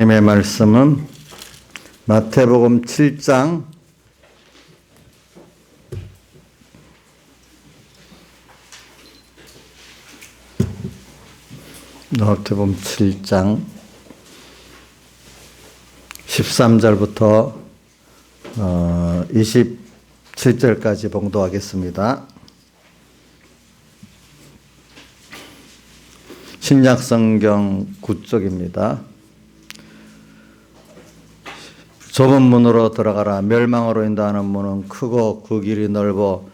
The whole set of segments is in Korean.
하나님의 말씀은 마태복음 7장 13절부터 27절까지 봉독하겠습니다. 신약성경 9쪽입니다. 좁은 문으로 들어가라. 멸망으로 인도하는 문은 크고 그 길이 넓어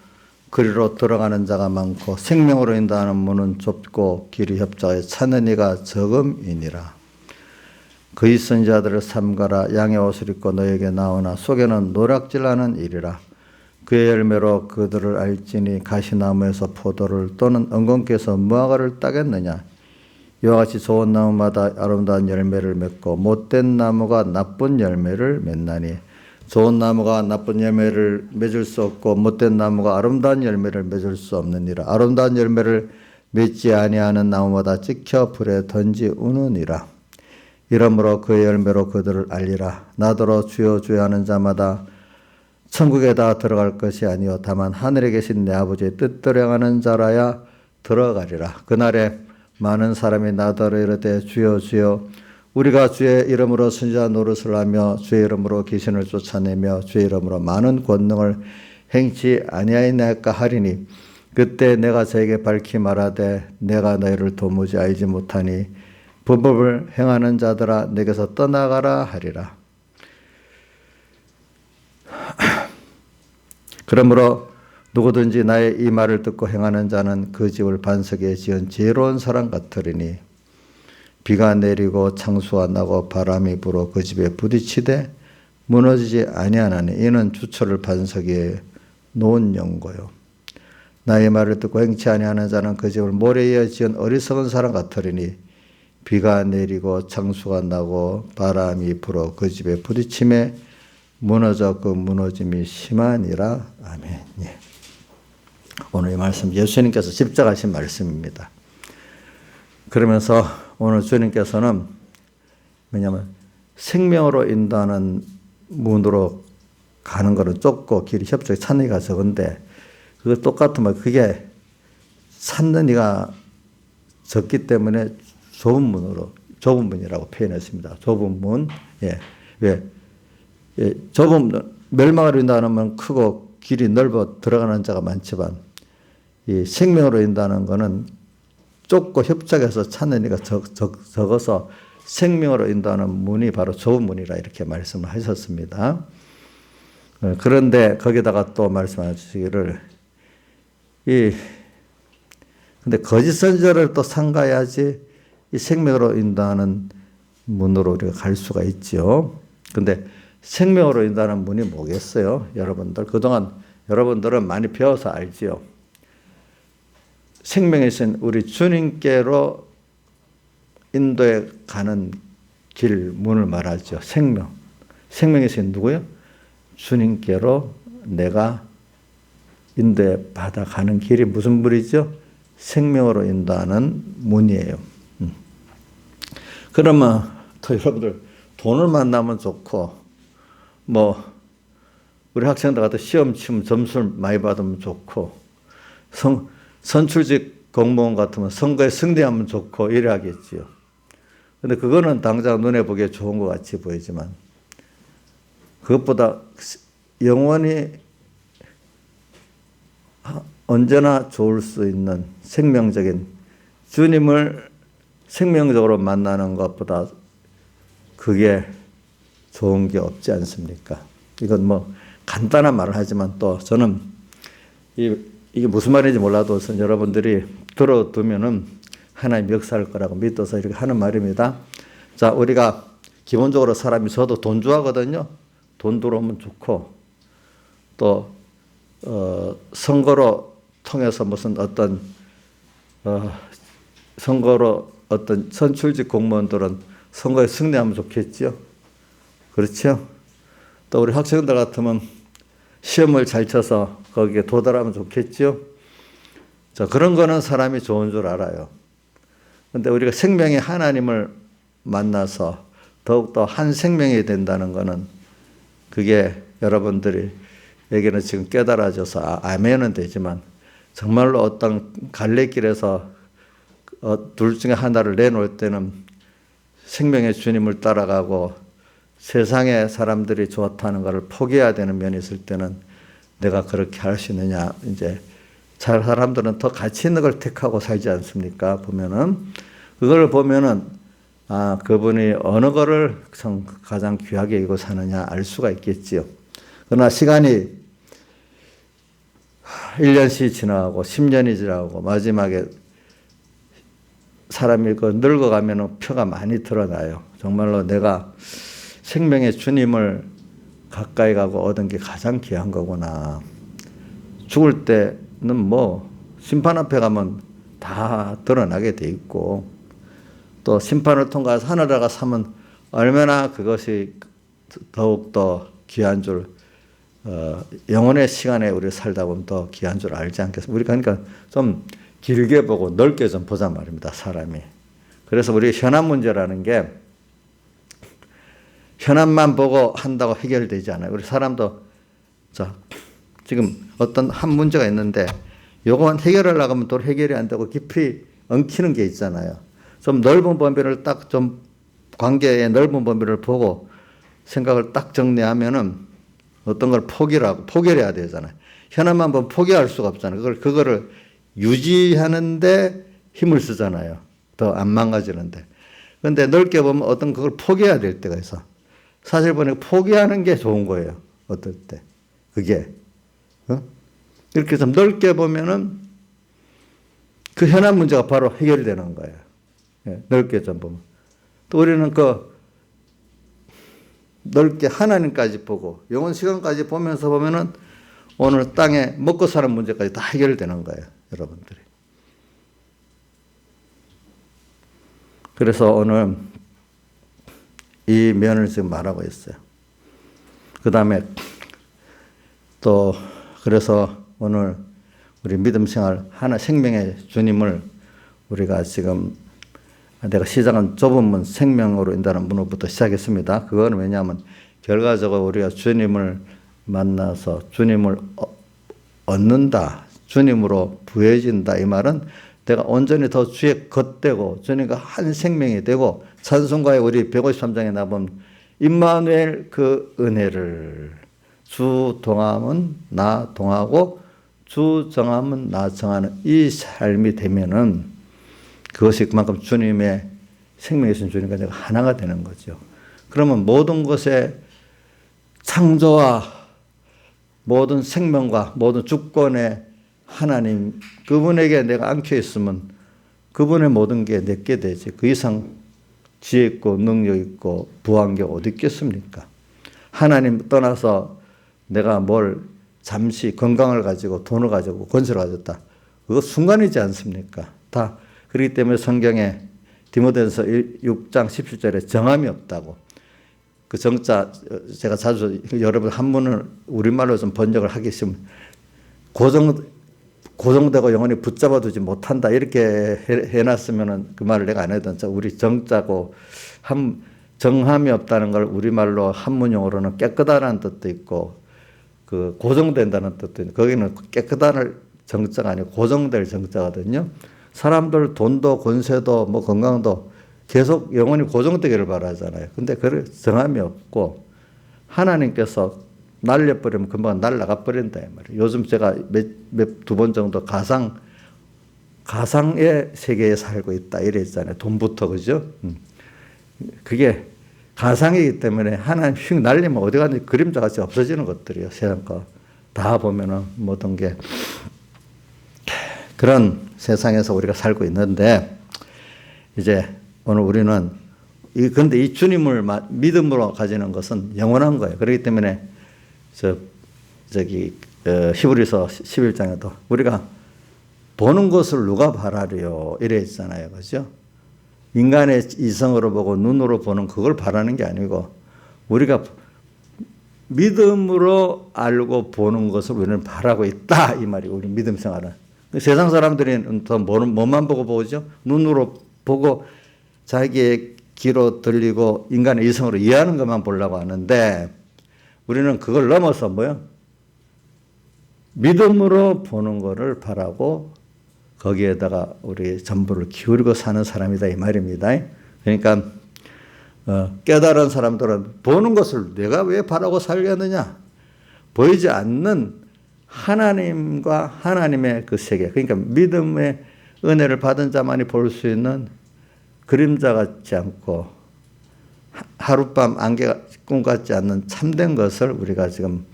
그리로 들어가는 자가 많고 생명으로 인도하는 문은 좁고 길이 협착하여 찾는 이가 적음이니라. 그의 선지자들을 삼가라. 양의 옷을 입고 너에게 나오나 속에는 노략질하는 일이라. 그의 열매로 그들을 알지니 가시나무에서 포도를 또는 엉겅퀴에서 무화과를 따겠느냐. 이와 같이 좋은 나무마다 아름다운 열매를 맺고 못된 나무가 나쁜 열매를 맺나니 좋은 나무가 나쁜 열매를 맺을 수 없고 못된 나무가 아름다운 열매를 맺을 수 없느니라. 아름다운 열매를 맺지 아니하는 나무마다 찍혀 불에 던지우느니라. 이러므로 그의 열매로 그들을 알리라. 나더러 주여 주여 하는 자마다 천국에 다 들어갈 것이 아니요 다만 하늘에 계신 내 아버지의 뜻대로 행하는 자라야 들어가리라. 그날에 많은 사람이 나더러 이르되 주여 주여 우리가 주의 이름으로 선지자 노릇을 하며 주의 이름으로 귀신을 쫓아내며 주의 이름으로 많은 권능을 행치 아니하였나이까 하리니 그때 내가 저에게 밝히 말하되 내가 너희를 도무지 알지 못하니 불법을 행하는 자들아 내게서 떠나가라 하리라. 그러므로 누구든지 나의 이 말을 듣고 행하는 자는 그 집을 반석에 지은 지혜로운 사람 같으리니 비가 내리고 창수가 나고 바람이 불어 그 집에 부딪히되 무너지지 아니하나니 이는 주초를 반석 위에 놓은 연고요. 나의 말을 듣고 행치 아니하는 자는 그 집을 모래에 지은 어리석은 사람 같으리니 비가 내리고 창수가 나고 바람이 불어 그 집에 부딪힘에 무너져 그 무너짐이 심하니라. 아멘. 예. 오늘 이 말씀 예수님께서 십자가하신 말씀입니다. 그러면서 오늘 주님께서는 왜냐하면 생명으로 인도하는 문으로 가는 것은 좁고 길이 협착해 찾는 이가 적은데 그거 똑같으면 그게 찾는 이가 적기 때문에 좁은 문이라고 표현했습니다. 좁은 문. 예. 왜? 예. 좁은 멸망으로 인도하는 문은 크고 길이 넓어 들어가는 자가 많지만 이 생명으로 인도하는 것은 좁고 협착해서 찾는 이가 적어서 생명으로 인도하는 문이 바로 좁은 문이라 이렇게 말씀을 하셨습니다. 그런데 거기다가 또 말씀하시기를 근데 거짓 선지자를 또 삼가야지 이 생명으로 인도하는 문으로 우리가 갈 수가 있죠. 근데 생명으로 인도하는 문이 뭐겠어요? 여러분들 그동안 여러분들은 많이 배워서 알지요. 생명이신 우리 주님께로 인도에 가는 길 문을 말하죠. 생명이신 누구요? 주님께로 내가 인도에 받아가는 길이 무슨 문이죠? 생명으로 인도하는 문이에요. 그러면 또 여러분들 돈을 만나면 좋고 우리 학생들 같은 시험 치면 점수를 많이 받으면 좋고 선출직 공무원 같으면 선거에 승리하면 좋고 이래 하겠지요. 근데 그거는 당장 눈에 보기에 좋은 것 같이 보이지만 그것보다 영원히 언제나 좋을 수 있는 생명적인 주님을 생명적으로 만나는 것보다 그게 좋은 게 없지 않습니까? 이건 간단한 말을 하지만 또 저는 이게 무슨 말인지 몰라도 여러분들이 들어두면은 하나님 역사할 거라고 믿어서 이렇게 하는 말입니다. 자, 우리가 기본적으로 사람이 저도 돈 좋아하거든요. 돈 들어오면 좋고 또 선거로 통해서 무슨 어떤 선거로 어떤 선출직 공무원들은 선거에 승리하면 좋겠죠. 그렇죠? 또 우리 학생들 같으면 시험을 잘 쳐서 거기에 도달하면 좋겠죠. 자, 그런 거는 사람이 좋은 줄 알아요. 그런데 우리가 생명의 하나님을 만나서 더욱더 한 생명이 된다는 것은 그게 여러분들에게는 지금 깨달아져서 아멘은 되지만 정말로 어떤 갈래길에서 둘 중에 하나를 내놓을 때는 생명의 주님을 따라가고 세상의 사람들이 좋다는 것을 포기해야 되는 면이 있을 때는 내가 그렇게 할 수 있느냐. 이제 사람들은 더 가치 있는 걸 택하고 살지 않습니까? 보면은 그걸 보면은 그분이 어느 거를 가장 귀하게 여기고 사느냐 알 수가 있겠지요. 그러나 시간이 1년씩 지나가고 10년이 지나가고 마지막에 사람이 늙어가면 표가 많이 드러나요. 정말로 내가 생명의 주님을 가까이 가고 얻은 게 가장 귀한 거구나. 죽을 때는 뭐 심판 앞에 가면 다 드러나게 돼 있고 또 심판을 통과해서 하늘에 가 사면 얼마나 그것이 더욱더 귀한 줄 영혼의 시간에 우리 살다 보면 더 귀한 줄 알지 않겠습니까? 우리가 그러니까 좀 길게 보고 넓게 좀 보자 말입니다. 사람이. 그래서 우리 현안 문제라는 게 현안만 보고 한다고 해결되지 않아요. 우리 사람도 지금 어떤 한 문제가 있는데 요거만 해결하려고 하면 또 해결이 안 되고 깊이 엉키는 게 있잖아요. 좀 넓은 범위를 딱 좀 관계의 넓은 범위를 보고 생각을 딱 정리하면은 어떤 걸 포기를 해야 되잖아요. 현안만 보면 포기할 수가 없잖아요. 그거를 유지하는데 힘을 쓰잖아요. 더 안 망가지는데. 그런데 넓게 보면 어떤 그걸 포기해야 될 때가 있어. 사실 보니까 포기하는 게 좋은 거예요. 어떨 때. 그게. 이렇게 좀 넓게 보면은 그 현안 문제가 바로 해결되는 거예요. 넓게 좀 보면. 또 우리는 넓게 하나님까지 보고 영원 시간까지 보면서 보면은 오늘 땅에 먹고 사는 문제까지 다 해결되는 거예요. 여러분들이. 그래서 오늘 이 면을 지금 말하고 있어요. 그 다음에 또 그래서 오늘 우리 믿음 생활 하나 생명의 주님을 우리가 지금 내가 시작은 좁은 문 생명으로 인다는 문으로부터 시작했습니다. 그거는 왜냐하면 결과적으로 우리가 주님을 만나서 주님을 얻는다. 주님으로 부해진다. 이 말은 내가 온전히 더 주의 겉되고 주님과 한 생명이 되고 찬송가에 우리 153장에 나보면 임마누엘 그 은혜를 주 동함은 나 동하고 주 정함은 나 정하는 이 삶이 되면은 그것이 그만큼 주님의 생명이신 주님과 내가 하나가 되는 거죠. 그러면 모든 것에 창조와 모든 생명과 모든 주권의 하나님 그분에게 내가 안겨 있으면 그분의 모든 게 내게 되지. 그 이상 지혜 있고 능력 있고 부한 게 어디 있겠습니까? 하나님 떠나서 내가 뭘 잠시 건강을 가지고 돈을 가지고 권세를 가졌다. 그거 순간이지 않습니까? 다 그렇기 때문에 성경에 디모데전서 6장 17절에 정함이 없다고. 그 정자 제가 자주 여러분 한문을 우리말로 좀 번역을 하기 싫으면 고정되고 영원히 붙잡아두지 못한다 이렇게 해놨으면은 그 말을 내가 안 해도 우리 정자고 정함이 없다는 걸 우리말로 한문용어로는 깨끗하다는 뜻도 있고 그 고정된다는 뜻도 있고 거기는 깨끗한 정자가 아니고 고정될 정자거든요. 사람들 돈도 권세도 뭐 건강도 계속 영원히 고정되기를 바라잖아요. 근데 그 정함이 없고 하나님께서 날려버리면 금방 날아가 버린다 이 말이에요. 요즘 제가 두 번 정도 가상의 세계에 살고 있다 이랬잖아요. 돈부터 그죠? 그게 가상이기 때문에 하나님 휙 날리면 어디 가든지 그림자 같이 없어지는 것들이에요. 세상 거 다 보면은 모든 게 그런 세상에서 우리가 살고 있는데 이제 오늘 우리는 근데 이 주님을 믿음으로 가지는 것은 영원한 거예요. 그렇기 때문에 히브리서 11장에도 우리가 보는 것을 누가 바라리요 이래 있잖아요. 그죠? 인간의 이성으로 보고 눈으로 보는 그걸 바라는 게 아니고 우리가 믿음으로 알고 보는 것을 우리는 바라고 있다 이 말이 우리 믿음 생활은. 세상 사람들은 더 뭐만 보고 보죠? 눈으로 보고 자기의 귀로 들리고 인간의 이성으로 이해하는 것만 보려고 하는데 우리는 그걸 넘어서 뭐요? 믿음으로 보는 것을 바라고 거기에다가 우리 전부를 기울이고 사는 사람이다 이 말입니다. 그러니까 깨달은 사람들은 보는 것을 내가 왜 바라고 살겠느냐? 보이지 않는 하나님과 하나님의 그 세계, 그러니까 믿음의 은혜를 받은 자만이 볼 수 있는 그림자 같지 않고 하룻밤 안개 꿈 같지 않는 참된 것을 우리가 지금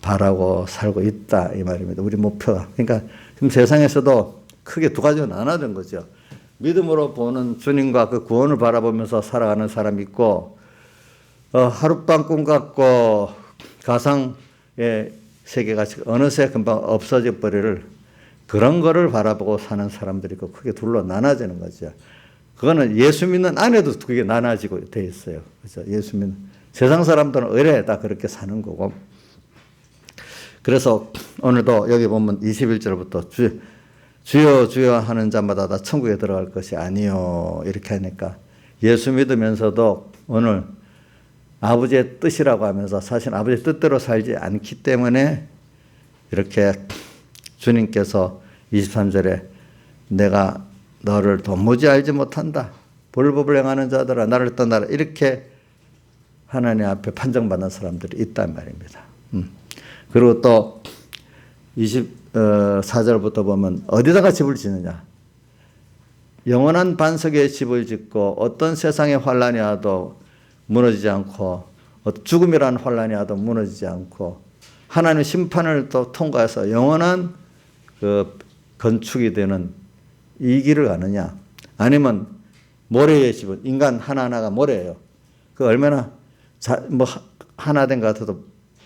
바라고 살고 있다 이 말입니다. 우리 목표가. 그러니까 지금 세상에서도 크게 두 가지로 나눠진 거죠. 믿음으로 보는 주님과 그 구원을 바라보면서 살아가는 사람이 있고 하룻밤 꿈 같고 가상의 세계가 어느새 금방 없어져 버릴 그런 거를 바라보고 사는 사람들이 있고 크게 둘로 나눠지는 거죠. 그거는 예수 믿는 안에도 그게 나눠지고 돼 있어요. 그렇죠? 예수 믿는 세상 사람들은 의뢰 다 그렇게 사는 거고. 그래서 오늘도 여기 보면 21절부터 주여 주여 하는 자마다 다 천국에 들어갈 것이 아니요 이렇게 하니까 예수 믿으면서도 오늘 아버지의 뜻이라고 하면서 사실 아버지의 뜻대로 살지 않기 때문에 이렇게 주님께서 23절에 내가 너를 도무지 알지 못한다. 불법을 행하는 자들아 나를 떠나라. 이렇게 하나님 앞에 판정받는 사람들이 있단 말입니다. 그리고 또 24절부터 보면 어디다가 집을 짓느냐. 영원한 반석에 집을 짓고 어떤 세상의 환란이 와도 무너지지 않고 죽음이라는 환란이 와도 무너지지 않고 하나님의 심판을 또 통과해서 영원한 그 건축이 되는 이 길을 가느냐 아니면 모래의 집은 인간 하나하나가 모래예요. 그 얼마나 하나 된 것 같아도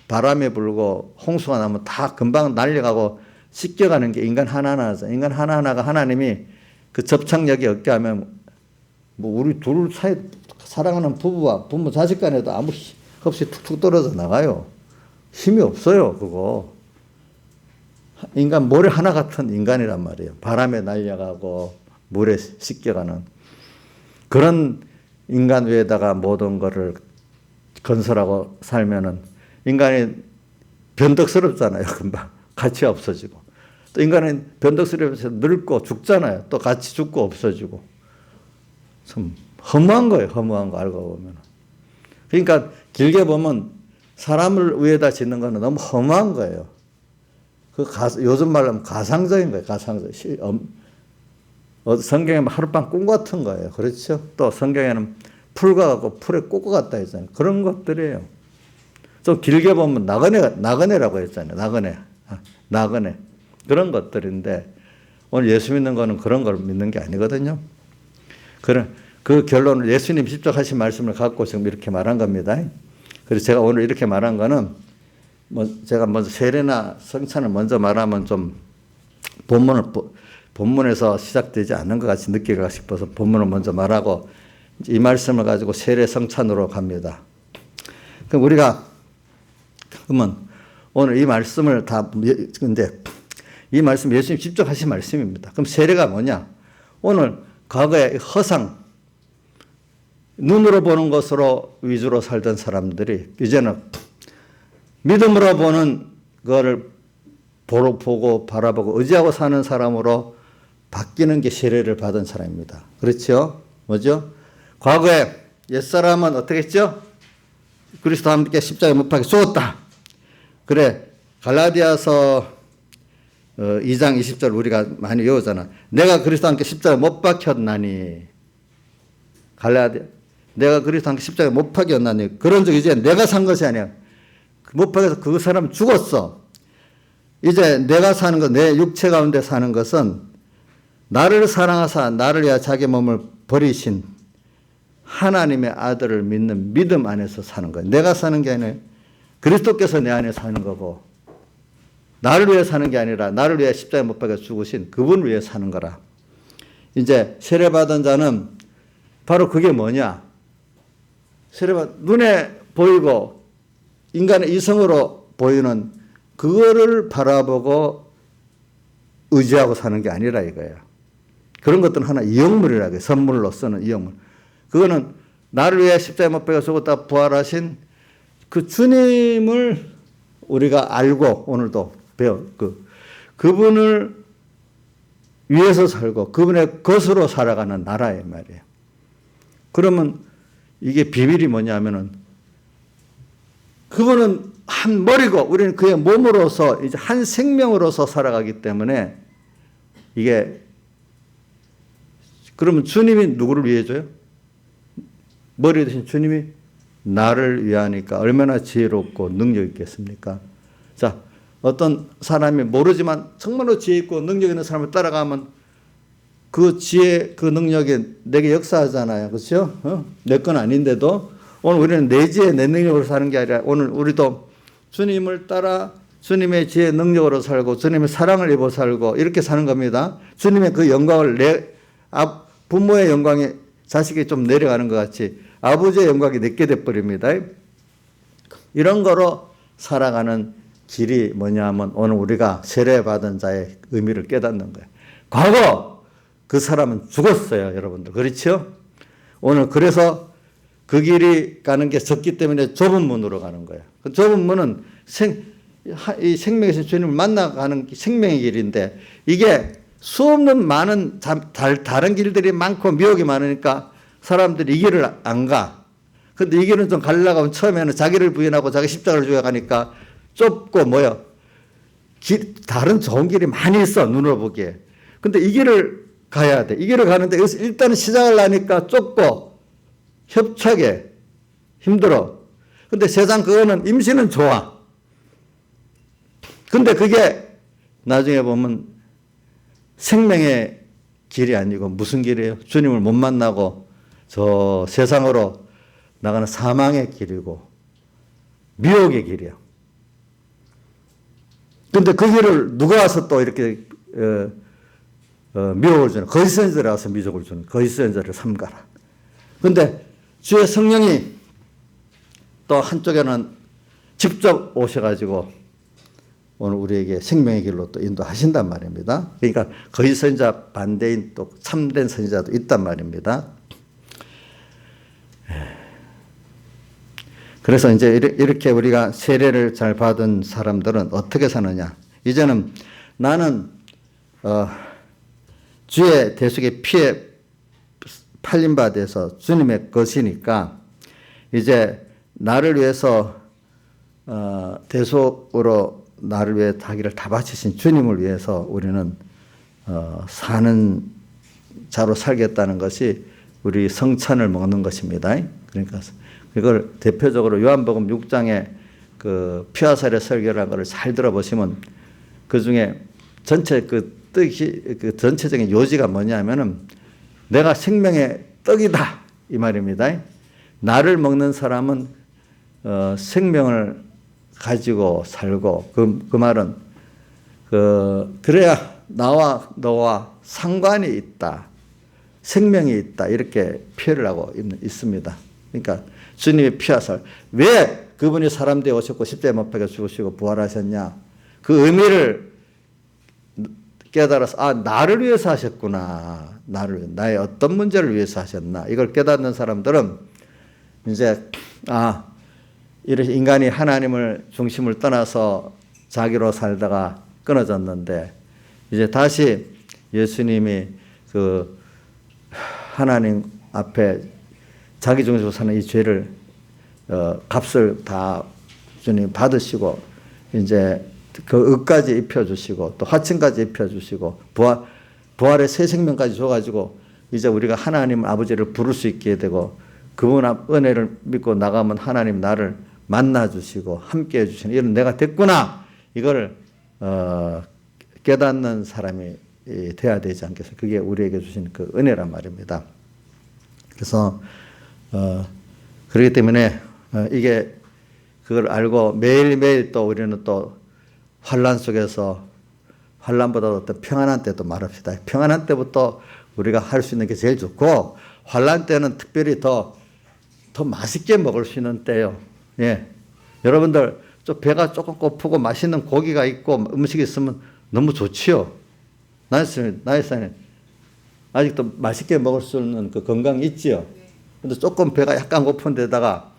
바람이 불고 홍수가 나면 다 금방 날려가고 씻겨가는 게 인간 하나하나죠. 인간 하나하나가 하나님이 그 접착력이 없게 하면 우리 둘 사이 사랑하는 부부와 부모 자식 간에도 아무 없이 툭툭 떨어져 나가요. 힘이 없어요 그거. 인간 모래 하나 같은 인간이란 말이에요. 바람에 날려가고 물에 씻겨가는 그런 인간 위에다가 모든 것을 건설하고 살면은 인간이 변덕스럽잖아요. 금방 가치 없어지고 또 인간은 변덕스러워서 늙고 죽잖아요. 또 같이 죽고 없어지고 참 허무한 거예요. 허무한 거 알고 보면. 그러니까 길게 보면 사람을 위에다 짓는 거는 너무 허무한 거예요. 요즘 말로 하면 가상적인 거예요. 가상적. 성경에는 하룻밤 꿈 같은 거예요. 그렇죠? 또 성경에는 풀과 같고 풀에 꽃과 같다 했잖아요. 그런 것들이에요. 좀 길게 보면 나그네라고 했잖아요. 나그네. 그런 것들인데 오늘 예수 믿는 거는 그런 걸 믿는 게 아니거든요. 그 결론을 예수님 직접 하신 말씀을 갖고 지금 이렇게 말한 겁니다. 그래서 제가 오늘 이렇게 말한 거는 제가 먼저 세례나 성찬을 먼저 말하면 좀 본문에서 시작되지 않는 것 같이 느낄까 싶어서 본문을 먼저 말하고 이 말씀을 가지고 세례 성찬으로 갑니다. 그럼 우리가 그러면 오늘 이 말씀을 근데 이 말씀 예수님 직접 하신 말씀입니다. 그럼 세례가 뭐냐? 오늘 과거에 허상 눈으로 보는 것으로 위주로 살던 사람들이 이제는 믿음으로 보는 거를 보고 바라보고 의지하고 사는 사람으로 바뀌는 게 세례를 받은 사람입니다. 그렇죠? 뭐죠? 과거에 옛사람은 어떻게 했죠? 그리스도와 함께 십자가에 못 박혀 죽었다. 그래 갈라디아서 2장 20절 우리가 많이 외우잖아. 내가 그리스도와 함께 십자가에 못 박혔나니 갈라디아 내가 그리스도와 함께 십자가에 못 박혔나니 그런 적 이제 내가 산 것이 아니야. 못 박혀서 그 사람 죽었어. 이제 내가 사는 것, 내 육체 가운데 사는 것은 나를 사랑하사 나를 위하여 자기 몸을 버리신 하나님의 아들을 믿는 믿음 안에서 사는 거예요. 내가 사는 게 아니라 그리스도께서 내 안에 사는 거고 나를 위해 사는 게 아니라 나를 위해 십자가에 못 박혀 죽으신 그분을 위해 사는 거라. 이제 세례받은 자는 바로 그게 뭐냐? 눈에 보이고 인간의 이성으로 보이는 그거를 바라보고 의지하고 사는 게 아니라 이거예요. 그런 것들은 하나 이용물이라고 해요. 선물로 쓰는 이용물. 그거는 나를 위해 십자가에 못 박혀 죽었다 부활하신 그 주님을 우리가 알고 오늘도 그분을 위해서 살고 그분의 것으로 살아가는 나라의 말이에요. 그러면 이게 비밀이 뭐냐면은 그분은 한 머리고 우리는 그의 몸으로서 이제 한 생명으로서 살아가기 때문에 이게 그러면 주님이 누구를 위해 줘요? 머리 대신 주님이 나를 위하니까 얼마나 지혜롭고 능력 있겠습니까? 자, 어떤 사람이 모르지만 정말로 지혜 있고 능력 있는 사람을 따라가면 그 지혜, 그 능력이 내게 역사하잖아요. 그렇죠? 내 건 아닌데도 오늘 우리는 내 지혜, 내 능력으로 사는 게 아니라 오늘 우리도 주님을 따라 주님의 지혜, 능력으로 살고 주님의 사랑을 입어 살고 이렇게 사는 겁니다. 주님의 그 영광을 부모의 영광이 자식이 좀 내려가는 것 같이 아버지의 영광이 내게 돼버립니다. 이런 거로 살아가는 길이 뭐냐면 오늘 우리가 세례받은 자의 의미를 깨닫는 거예요. 과거 그 사람은 죽었어요, 여러분들. 그렇죠? 오늘 그래서 그 길이 가는 게 적기 때문에 좁은 문으로 가는 거예요. 그 좁은 문은 이 생명에서 주님을 만나가는 생명의 길인데 이게 수없는 많은 다른 길들이 많고 미혹이 많으니까 사람들이 이 길을 안 가. 근데 이 길은 좀 가려고 하면 처음에는 자기를 부인하고 자기 십자가를 주어 가니까 좁고 다른 좋은 길이 많이 있어, 눈으로 보기에. 근데 이 길을 가야 돼. 이 길을 가는데 여기서 일단은 시작을 하니까 좁고 협착해. 힘들어. 근데 세상 그거는 임시는 좋아. 근데 그게 나중에 보면 생명의 길이 아니고 무슨 길이에요? 주님을 못 만나고 저 세상으로 나가는 사망의 길이고 미혹의 길이에요. 근데 그 길을 누가 와서 또 이렇게 미혹을 주는, 거짓 선지자들이 와서 미혹을 주는, 거짓 선지자를 삼가라. 근데 주의 성령이 또 한쪽에는 직접 오셔가지고 오늘 우리에게 생명의 길로 또 인도하신단 말입니다. 그러니까 거짓 선지자 반대인 또 참된 선지자도 있단 말입니다. 그래서 이제 이렇게 우리가 세례를 잘 받은 사람들은 어떻게 사느냐. 이제는 나는 주의 대속의 피에 팔린 바 돼서 주님의 것이니까 이제 나를 위해서 대속으로 나를 위해 자기를 다 바치신 주님을 위해서 우리는 사는 자로 살겠다는 것이 우리 성찬을 먹는 것입니다. 그러니까 이걸 대표적으로 요한복음 6장에 그 피와 살의 설교라는 것을 잘 들어보시면 그 중에 전체 그 뜻이 그 전체적인 요지가 뭐냐면은 내가 생명의 떡이다 이 말입니다. 나를 먹는 사람은 생명을 가지고 살고 그 말은 그래야 나와 너와 상관이 있다, 생명이 있다 이렇게 표현을 하고 있습니다. 그러니까 주님의 피와 살, 왜 그분이 사람 되어 오셨고 십자가에 못 박혀 죽으시고 부활하셨냐, 그 의미를 깨달아서 나를 위해서 하셨구나, 나의 어떤 문제를 위해서 하셨나 이걸 깨닫는 사람들은 이제 이렇게 인간이 하나님을 중심을 떠나서 자기로 살다가 끊어졌는데 이제 다시 예수님이 그 하나님 앞에 자기 중심으로 사는 이 죄를 값을 다 주님 받으시고 이제 그 의까지 입혀주시고 또 화침까지 입혀주시고 부활의 새 생명까지 줘가지고 이제 우리가 하나님 아버지를 부를 수 있게 되고 그분 은혜를 믿고 나가면 하나님 나를 만나주시고 함께 해주시는 이런 내가 됐구나 이걸 깨닫는 사람이 돼야 되지 않겠어요? 그게 우리에게 주신 그 은혜란 말입니다. 그래서 그렇기 때문에 이게 그걸 알고 매일매일 또 우리는 또 환난 속에서 환난보다도 더 평안한 때도 말합시다. 평안한 때부터 우리가 할 수 있는 게 제일 좋고 환난 때는 특별히 더 맛있게 먹을 수 있는 때요. 예, 여러분들 좀 배가 조금 고프고 맛있는 고기가 있고 음식이 있으면 너무 좋지요. 나이스는 아직도 맛있게 먹을 수 있는 그 건강이 있지요. 근데 조금 배가 약간 고픈 데다가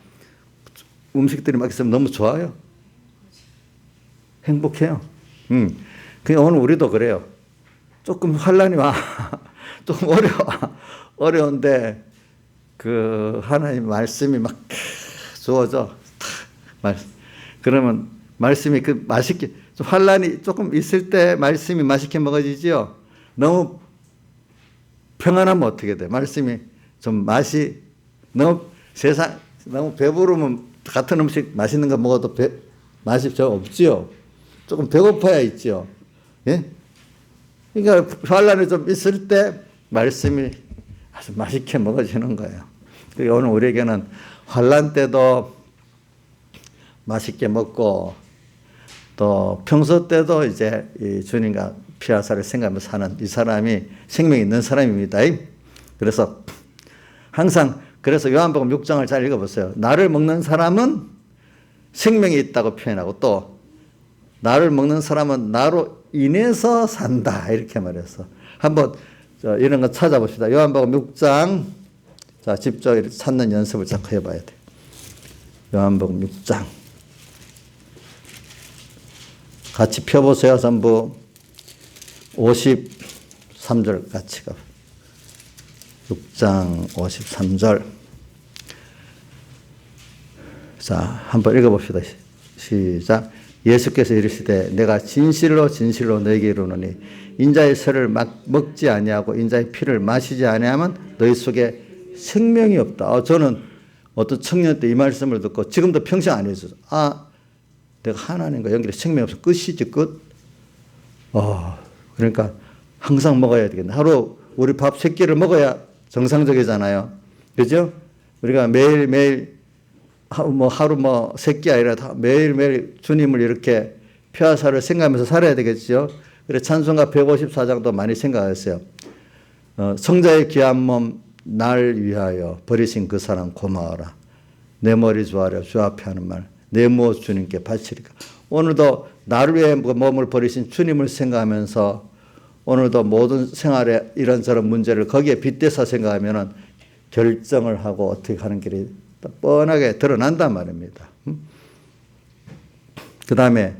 음식들이 막 있으면 너무 좋아요. 행복해요. 그냥 오늘 우리도 그래요. 조금 환란이 와. 조금 어려운데 그 하나님 말씀이 막 주어져. 그러면 말씀이 그 맛있게, 환란이 조금 있을 때 말씀이 맛있게 먹어지지요. 너무 평안하면 어떻게 돼? 말씀이 좀 맛이 너무 배부르면 같은 음식 맛있는 거 먹어도 맛이 저 없지요. 조금 배고파야 있지요. 예? 그러니까 환란이 좀 있을 때 말씀이 아주 맛있게 먹어지는 거예요. 그러니까 오늘 우리에게는 환란 때도 맛있게 먹고 또 평소 때도 이제 이 주님과 피하사를 생각하면서 사는 이 사람이 생명이 있는 사람입니다. 그래서 항상 그래서 요한복음 6장을 잘 읽어보세요. 나를 먹는 사람은 생명이 있다고 표현하고 또 나를 먹는 사람은 나로 인해서 산다 이렇게 말해서 한번 이런 거 찾아봅시다. 요한복음 6장 자 직접 찾는 연습을 자꾸 해봐야 돼. 요한복음 6장 같이 펴보세요. 전부 53절 같이 가. 6장 53절. 자, 한번 읽어봅시다. 시작. 예수께서 이르시되 내가 진실로 진실로 너희에게 이르노니 인자의 쇠를 먹지 아니하고 인자의 피를 마시지 아니하면 너희 속에 생명이 없다. 저는 어떤 청년 때 이 말씀을 듣고 지금도 평생 안 해줘. 내가 하나님과 연결해 생명이 없어. 끝이지 끝. 그러니까 항상 먹어야 되겠네. 하루 우리 밥 3끼를 먹어야 정상적이잖아요. 그죠? 우리가 매일매일 하루 3끼 아니라 매일매일 주님을 이렇게 피하사를 생각하면서 살아야 되겠죠. 그래서 찬송가 154장도 많이 생각했어요. 성자의 귀한 몸 날 위하여 버리신 그 사람 고마워라. 내 머리 조아려 주 앞에 하는 말. 내 무엇 주님께 바치리까. 오늘도 나를 위해 몸을 버리신 주님을 생각하면서 오늘도 모든 생활에 이런저런 문제를 거기에 빗대서 생각하면 결정을 하고 어떻게 하는 길이 뻔하게 드러난단 말입니다. 그 다음에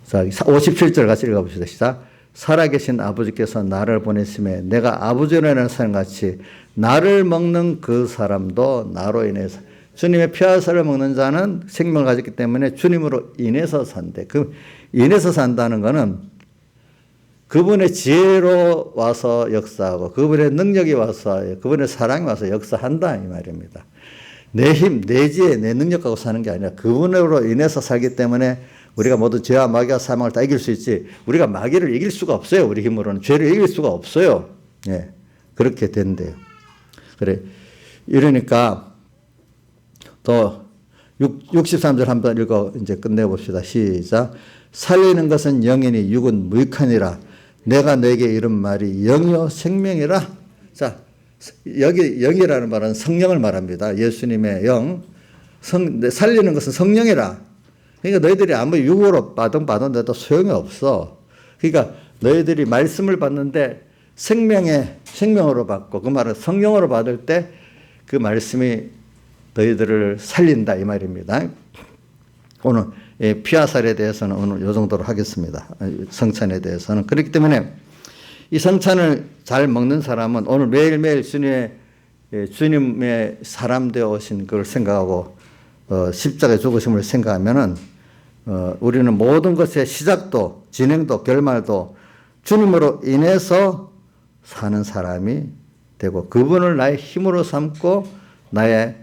57절 같이 읽어봅시다. 시작. 살아계신 아버지께서 나를 보냈음에 내가 아버지로 인하여 사는 같이 나를 먹는 그 사람도 나로 인해서 주님의 피하사를 먹는 자는 생명을 가졌기 때문에 주님으로 인해서 산대. 그 인해서 산다는 것은 그분의 지혜로 와서 역사하고 그분의 능력이 와서 그분의 사랑이 와서 역사한다 이 말입니다. 내 힘, 내 지혜, 내 능력 갖고 사는 게 아니라 그분으로 인해서 살기 때문에 우리가 모두 죄와 마귀와 사망을 다 이길 수 있지 우리가 마귀를 이길 수가 없어요. 우리 힘으로는 죄를 이길 수가 없어요. 예, 그렇게 된대요. 그래 이러니까 또 63절 한번 읽어 이제 끝내봅시다. 시작. 살리는 것은 영이니 육은 무익하니라. 내가 너에게 이런 말이 영이요 생명이라. 자, 여기 영이라는 말은 성령을 말합니다. 예수님의 영. 살리는 것은 성령이라. 그러니까 너희들이 아무리 육으로 받은데도 소용이 없어. 그러니까 너희들이 말씀을 받는데 생명으로 받고 그 말은 성령으로 받을 때 그 말씀이 너희들을 살린다 이 말입니다. 오늘 피하살에 대해서는 오늘 이 정도로 하겠습니다. 성찬에 대해서는. 그렇기 때문에 이 성찬을 잘 먹는 사람은 오늘 매일매일 주님의 사람 되어 오신 그걸 생각하고 십자가의 죽으심을 생각하면은 우리는 모든 것의 시작도 진행도 결말도 주님으로 인해서 사는 사람이 되고 그분을 나의 힘으로 삼고 나의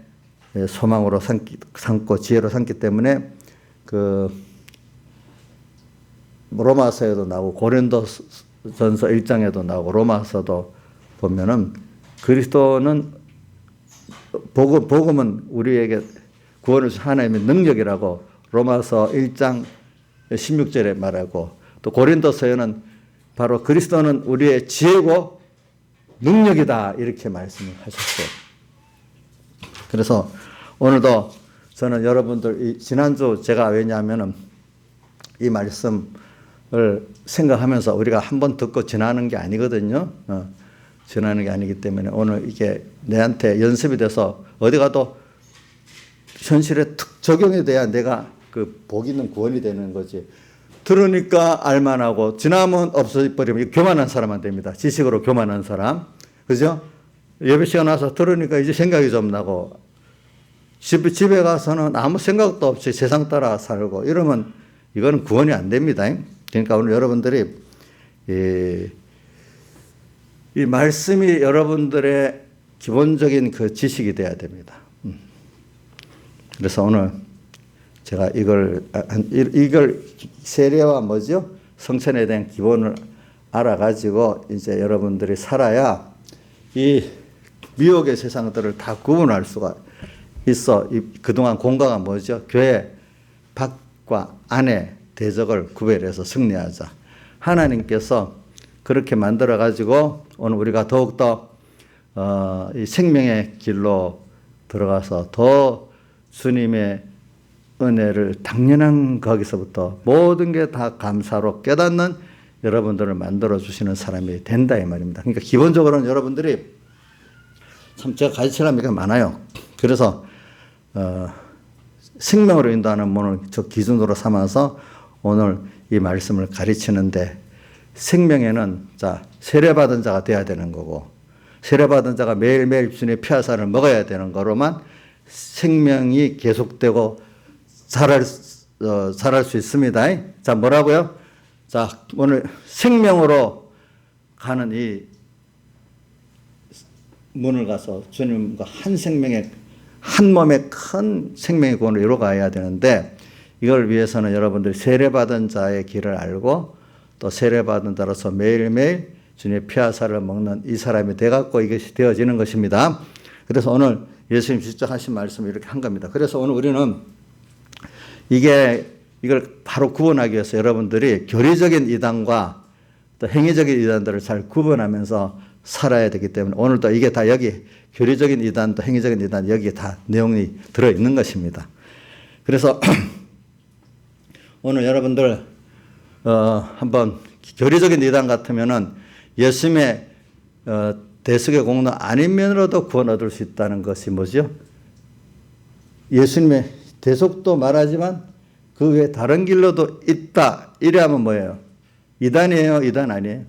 소망으로 삼고 지혜로 삼기 때문에 그 로마서에도 나오고 고린도전서 1장에도 나오고 로마서도 보면은 그리스도는 복음은 우리에게 구원을 주신 하나님의 능력이라고 로마서 1장 16절에 말하고 또 고린도서에는 바로 그리스도는 우리의 지혜고 능력이다 이렇게 말씀을 하셨어요. 그래서 오늘도 저는 여러분들 지난주 제가 왜냐하면 이 말씀을 생각하면서 우리가 한번 듣고 지나는 게 아니거든요. 전하는 게 아니기 때문에 오늘 이게 내한테 연습이 돼서 어디 가도 현실에 툭 적용이 돼야 내가 그 복 있는 구원이 되는 거지. 들으니까 알만하고 지나면 없어버리면 교만한 사람만 됩니다. 지식으로 교만한 사람. 그죠? 예배 시간 와서 들으니까 이제 생각이 좀 나고 집에 가서는 아무 생각도 없이 세상 따라 살고 이러면 이거는 구원이 안 됩니다. 그러니까 오늘 여러분들이 이 말씀이 여러분들의 기본적인 그 지식이 돼야 됩니다. 그래서 오늘 제가 이걸 세례와 뭐죠? 성천에 대한 기본을 알아가지고 이제 여러분들이 살아야 이 미혹의 세상들을 다 구분할 수가 있어. 그동안 공과가 뭐죠? 교회 밖과 안의 대적을 구별해서 승리하자. 하나님께서 그렇게 만들어 가지고 오늘 우리가 더욱더 이 생명의 길로 들어가서 더 주님의 은혜를 당연한 거기서부터 모든 게 다 감사로 깨닫는 여러분들을 만들어 주시는 사람이 된다 이 말입니다. 그러니까 기본적으로는 여러분들이 참 제가 가르치려면 게 많아요. 그래서 생명으로 인도하는 문을 저 기준으로 삼아서 오늘 이 말씀을 가르치는데 생명에는 자 세례받은 자가 돼야 되는 거고 세례받은 자가 매일매일 주님의 피하사를 먹어야 되는 거로만 생명이 계속되고 자랄 수 있습니다. 자 뭐라고요? 자 오늘 생명으로 가는 이 문을 가서 주님과 한 생명의 한 몸의 큰 생명의 구원을 이루어가야 되는데 이걸 위해서는 여러분들이 세례받은 자의 길을 알고 또 세례받은 자로서 매일매일 주님의 피하사를 먹는 이 사람이 돼갖고 이것이 되어지는 것입니다. 그래서 오늘 예수님 직접 하신 말씀을 이렇게 한 겁니다. 그래서 오늘 우리는 이걸 바로 구분하기 위해서 여러분들이 교리적인 이단과 또 행위적인 이단들을 잘 구분하면서 살아야 되기 때문에 오늘도 이게 다 여기 교리적인 이단 또 행위적인 이단 여기에 다 내용이 들어있는 것입니다. 그래서 오늘 여러분들 한번 교리적인 이단 같으면은 예수님의 대속의 공로 아니면으로도 구원 얻을 수 있다는 것이 뭐죠? 예수님의 대속도 말하지만 그 외에 다른 길로도 있다. 이래 하면 뭐예요? 이단이에요? 이단 아니에요?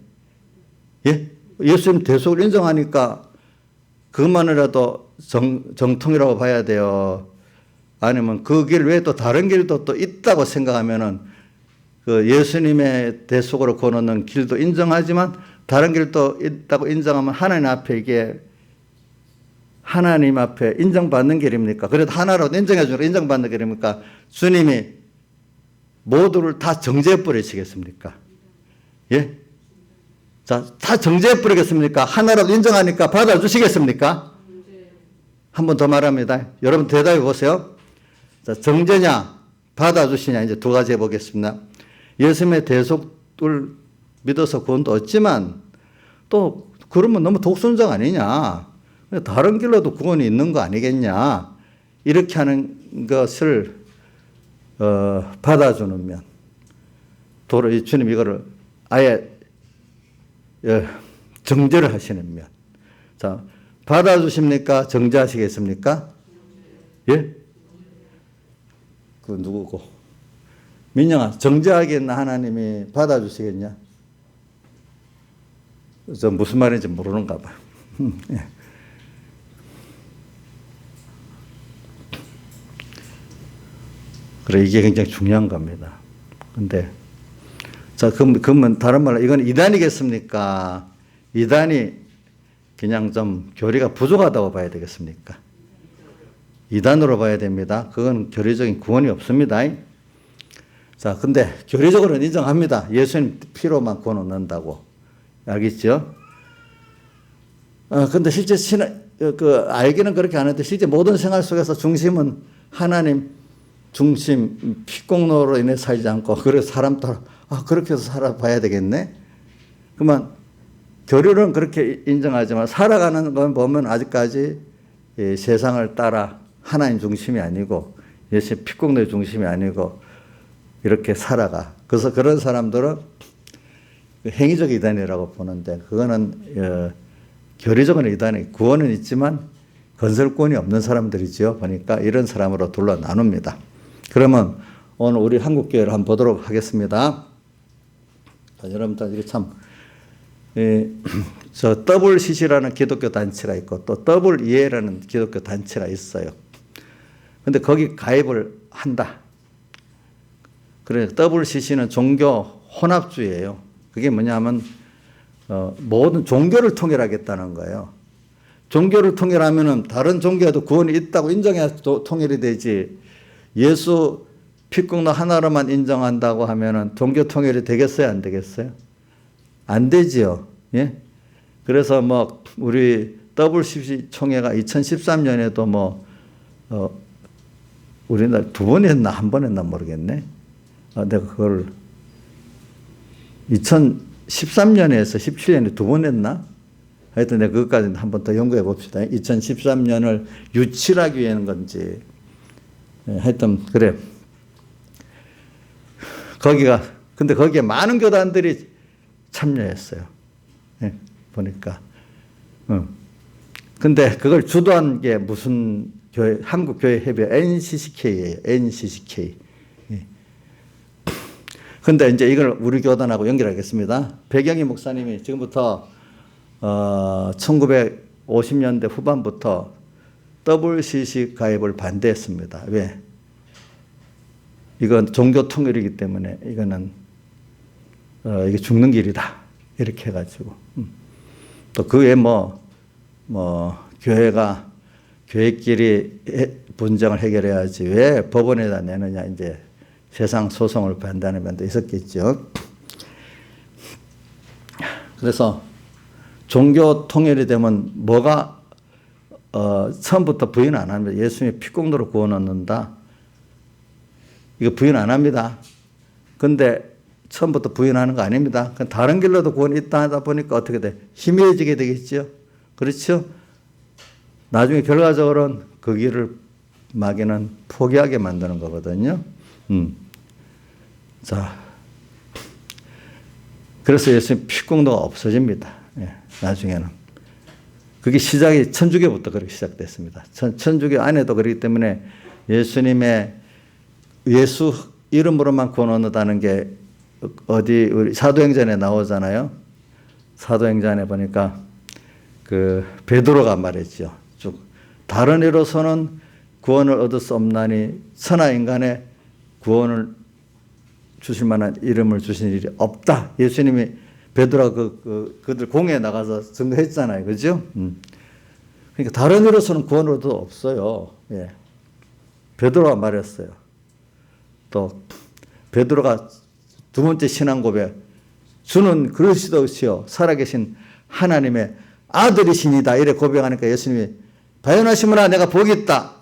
예? 예수님 대속을 인정하니까 그것만이라도 정통이라고 봐야 돼요. 아니면 그 길 외에 또 다른 길도 또 있다고 생각하면은 그 예수님의 대속으로 구원 얻는 길도 인정하지만 다른 길도 있다고 인정하면 하나님 앞에 이게 하나님 앞에 인정받는 길입니까? 그래도 하나로 인정해 주고 인정받는 길입니까? 주님이 모두를 다 정죄해 버리시겠습니까? 예? 자, 다 정죄해 버리겠습니까? 하나로 인정하니까 받아주시겠습니까? 한 번 더 말합니다. 여러분 대답해 보세요. 자, 정죄냐, 받아주시냐, 이제 두 가지 해보겠습니다. 예수님의 대속을 믿어서 구원도 얻지만 또 그러면 너무 독순적 아니냐. 다른 길로도 구원이 있는 거 아니겠냐. 이렇게 하는 것을 받아주는 면. 도로 주님 이거를 아예 정죄를 하시는 면. 자, 받아주십니까? 정죄하시겠습니까? 예? 그 누구고? 민영아, 정죄하겠나? 하나님이 받아주시겠냐? 저 무슨 말인지 모르는가 봐. 예. 그래, 이게 굉장히 중요한 겁니다. 근데, 자, 그러면 다른 말로, 이건 이단이겠습니까? 이단이 그냥 좀 교리가 부족하다고 봐야 되겠습니까? 이단으로 봐야 됩니다. 그건 교리적인 구원이 없습니다. 자, 근데 교리적으로는 인정합니다. 예수님 피로만 구원 얻는다고. 알겠죠? 근데 실제 알기는 그렇게 안 하는데 실제 모든 생활 속에서 중심은 하나님 중심, 피공로로 인해 살지 않고, 그래서 사람 따라, 그렇게 해서 살아봐야 되겠네? 그러면 교류는 그렇게 인정하지만 살아가는 건 보면 아직까지 세상을 따라 하나님 중심이 아니고, 예수 피공로의 중심이 아니고, 이렇게 살아가. 그래서 그런 사람들은 행위적 이단이라고 보는데, 그거는 교리적으로는 이단이 구원은 있지만 건설권이 없는 사람들이죠. 보니까 이런 사람으로 둘러 나눕니다. 그러면 오늘 우리 한국교회를 한번 보도록 하겠습니다. 여러분들 이게 참, 저 WCC라는 기독교 단체가 있고 또 WEA라는 기독교 단체가 있어요. 근데 거기 가입을 한다. 그래, WCC는 종교 혼합주의예요. 그게 뭐냐면, 모든 종교를 통일하겠다는 거예요. 종교를 통일하면은 다른 종교에도 구원이 있다고 인정해야 통일이 되지. 예수 피공로 하나로만 인정한다고 하면은 종교 통일이 되겠어요? 안 되겠어요? 안 되지요. 예? 그래서 뭐, 우리 WCC 총회가 2013년에도 뭐, 우리나라 2번 했나, 1번 했나 모르겠네. 내가 그걸 2013년에서 17년에 2번 했나? 하여튼 내가 그것까지는 한 번 더 연구해 봅시다. 2013년을 유칠하기 위한 건지. 하여튼, 그래. 근데 거기에 많은 교단들이 참여했어요. 예, 보니까. 근데 그걸 주도한 게 무슨 교회, 한국교회협의회 NCCK예요. NCCK. 예. 근데 이제 이걸 우리 교단하고 연결하겠습니다. 배경희 목사님이 지금부터 1950년대 후반부터 WCC 가입을 반대했습니다. 왜? 이건 종교 통일이기 때문에 이거는 이게 죽는 길이다. 이렇게 해가지고. 또 그 외에 교회끼리 분쟁을 해결해야지 왜 법원에다 내느냐, 이제 세상 소송을 반대하는 면도 있었겠죠. 그래서 종교 통일이 되면 뭐가, 처음부터 부인 안 합니다. 예수님의 피공로로 구원 얻는다. 이거 부인 안 합니다. 근데 처음부터 부인하는 거 아닙니다. 다른 길로도 구원이 있다 하다 보니까 어떻게 돼? 희미해지게 되겠죠. 그렇죠? 나중에 결과적으로는 그 길을 마귀는 포기하게 만드는 거거든요. 자, 그래서 예수님 피공로가 없어집니다. 예, 나중에는. 그게 시작이 천주교부터 그렇게 시작됐습니다. 천주교 안에도 그렇기 때문에 예수님의 예수 이름으로만 구원 얻는다는 게 어디 우리 사도행전에 나오잖아요. 사도행전에 보니까 그 베드로가 말했죠. 쭉 다른 이로서는 구원을 얻을 수 없나니 천하 인간의 구원을 주실 만한 이름을 주신 일이 없다. 예수님이 베드로가 그들 공회에 나가서 증거했잖아요. 그죠? 그러니까 다른 이로서는 구원을 얻을 수 없어요. 예. 베드로가 말했어요. 또 베드로가 두 번째 신앙 고백, 주는 그리스도시요 살아계신 하나님의 아들이시니다. 이래 고백하니까 예수님이 바요나시므나 내가 복이 있다.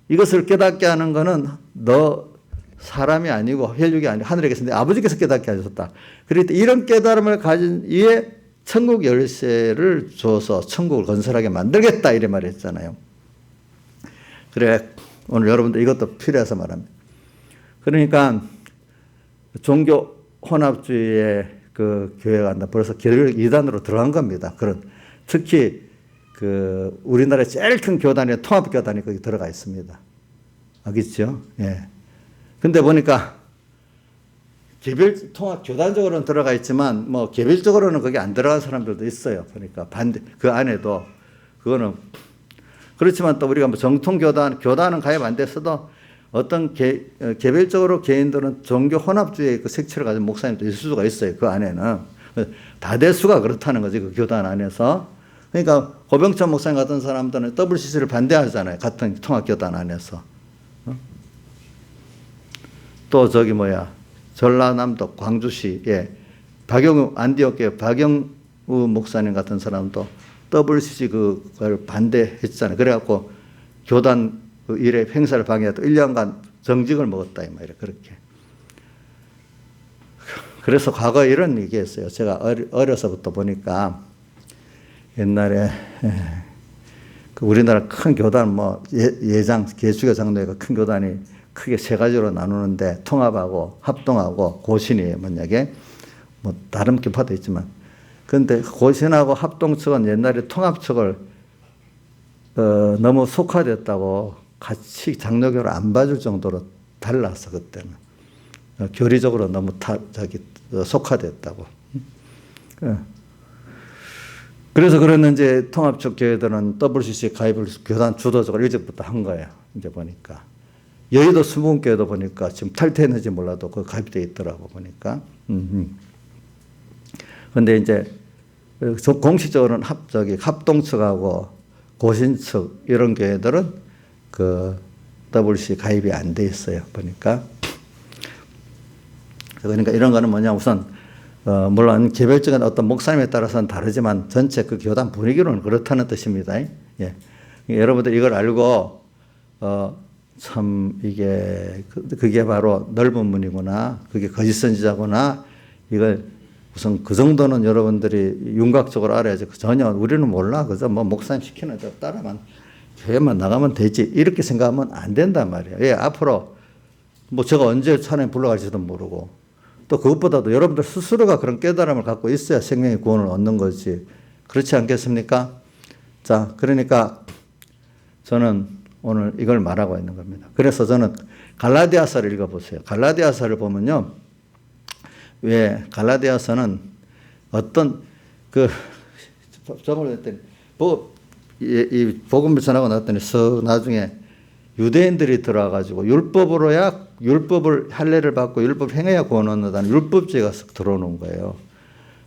이것을 깨닫게 하는 것은 너 사람이 아니고 혈육이 아니고 하늘에 계신 내 아버지께서 깨닫게 하셨다. 그럴 때 이런 깨달음을 가진 이에 천국 열쇠를 줘서 천국을 건설하게 만들겠다. 이래 말했잖아요. 그래 오늘 여러분들 이것도 필요해서 말합니다. 그러니까 종교 혼합주의의 그 교회가 벌써 이단으로 들어간 겁니다. 특히 우리나라의 제일 큰 교단이 통합교단이 거기 들어가 있습니다. 알겠죠? 예. 근데 보니까 교단적으로는 들어가 있지만 개별적으로는 거기 안 들어간 사람들도 있어요. 보니까 그 안에도 그거는 그렇지만 또 우리가 교단은 가입 안 됐어도 어떤 개별적으로 개인들은 종교 혼합주의의 그 색채를 가진 목사님도 있을 수가 있어요. 그 안에는. 다대수가 그렇다는 거지, 그 교단 안에서. 그러니까 고병천 목사님 같은 사람들은 WCC를 반대하잖아요. 같은 통합교단 안에서. 또 전라남도 광주시에 안디옥교회 박영우 목사님 같은 사람도 WCC 그걸 반대했잖아요. 그래갖고 교단 일의 행사를 방해해도 1년간 정직을 먹었다. 이 말이에요. 그렇게. 그래서 과거에 이런 얘기했어요. 제가 어려서부터 보니까 옛날에 우리나라 큰 교단 개수교 장로회가 큰 교단이 크게 세 가지로 나누는데 통합하고 합동하고 고신이에요. 만약에 다른 교파도 있지만 그런데 고신하고 합동측은 옛날에 통합측을 너무 속화됐다고 같이 장로교를 안 봐줄 정도로 달랐어 그때는. 교리적으로 너무 속화됐다고. 그래서 그랬는지 통합측 교회들은 WCC 가입을 교단 주도적으로 일찍부터 한 거예요. 이제 보니까. 여의도 수문교회도 보니까 지금 탈퇴했는지 몰라도 그 가입되어 있더라고 보니까. 근데 이제 공식적으로는 합동측하고 고신측 이런 교회들은 그 WC 가입이 안 돼 있어요. 보니까. 그러니까 이런 거는 뭐냐 우선 물론 개별적인 어떤 목사님에 따라서는 다르지만 전체 그 교단 분위기로는 그렇다는 뜻입니다. 예. 여러분들 이걸 알고 참 이게 그게 바로 넓은 문이구나. 그게 거짓 선지자구나. 이걸 우선 그 정도는 여러분들이 윤곽적으로 알아야지. 전혀 우리는 몰라. 그저 뭐 목사님 시키는 대로 따라만 교회만 나가면 되지. 이렇게 생각하면 안 된단 말이에요. 예, 앞으로 뭐 제가 언제 찬양에 불러갈지도 모르고 또 그것보다도 여러분들 스스로가 그런 깨달음을 갖고 있어야 생명의 구원을 얻는 거지. 그렇지 않겠습니까? 자, 그러니까 저는 오늘 이걸 말하고 있는 겁니다. 그래서 저는 갈라디아서를 읽어보세요. 갈라디아서를 보면요. 왜 갈라디아서는 어떤 저걸 했더니 이 복음을 전하고 나왔더니 나중에 유대인들이 들어와가지고 율법을 할례를 받고 율법 행해야 구원 얻는다는 율법주의가 들어오는 거예요.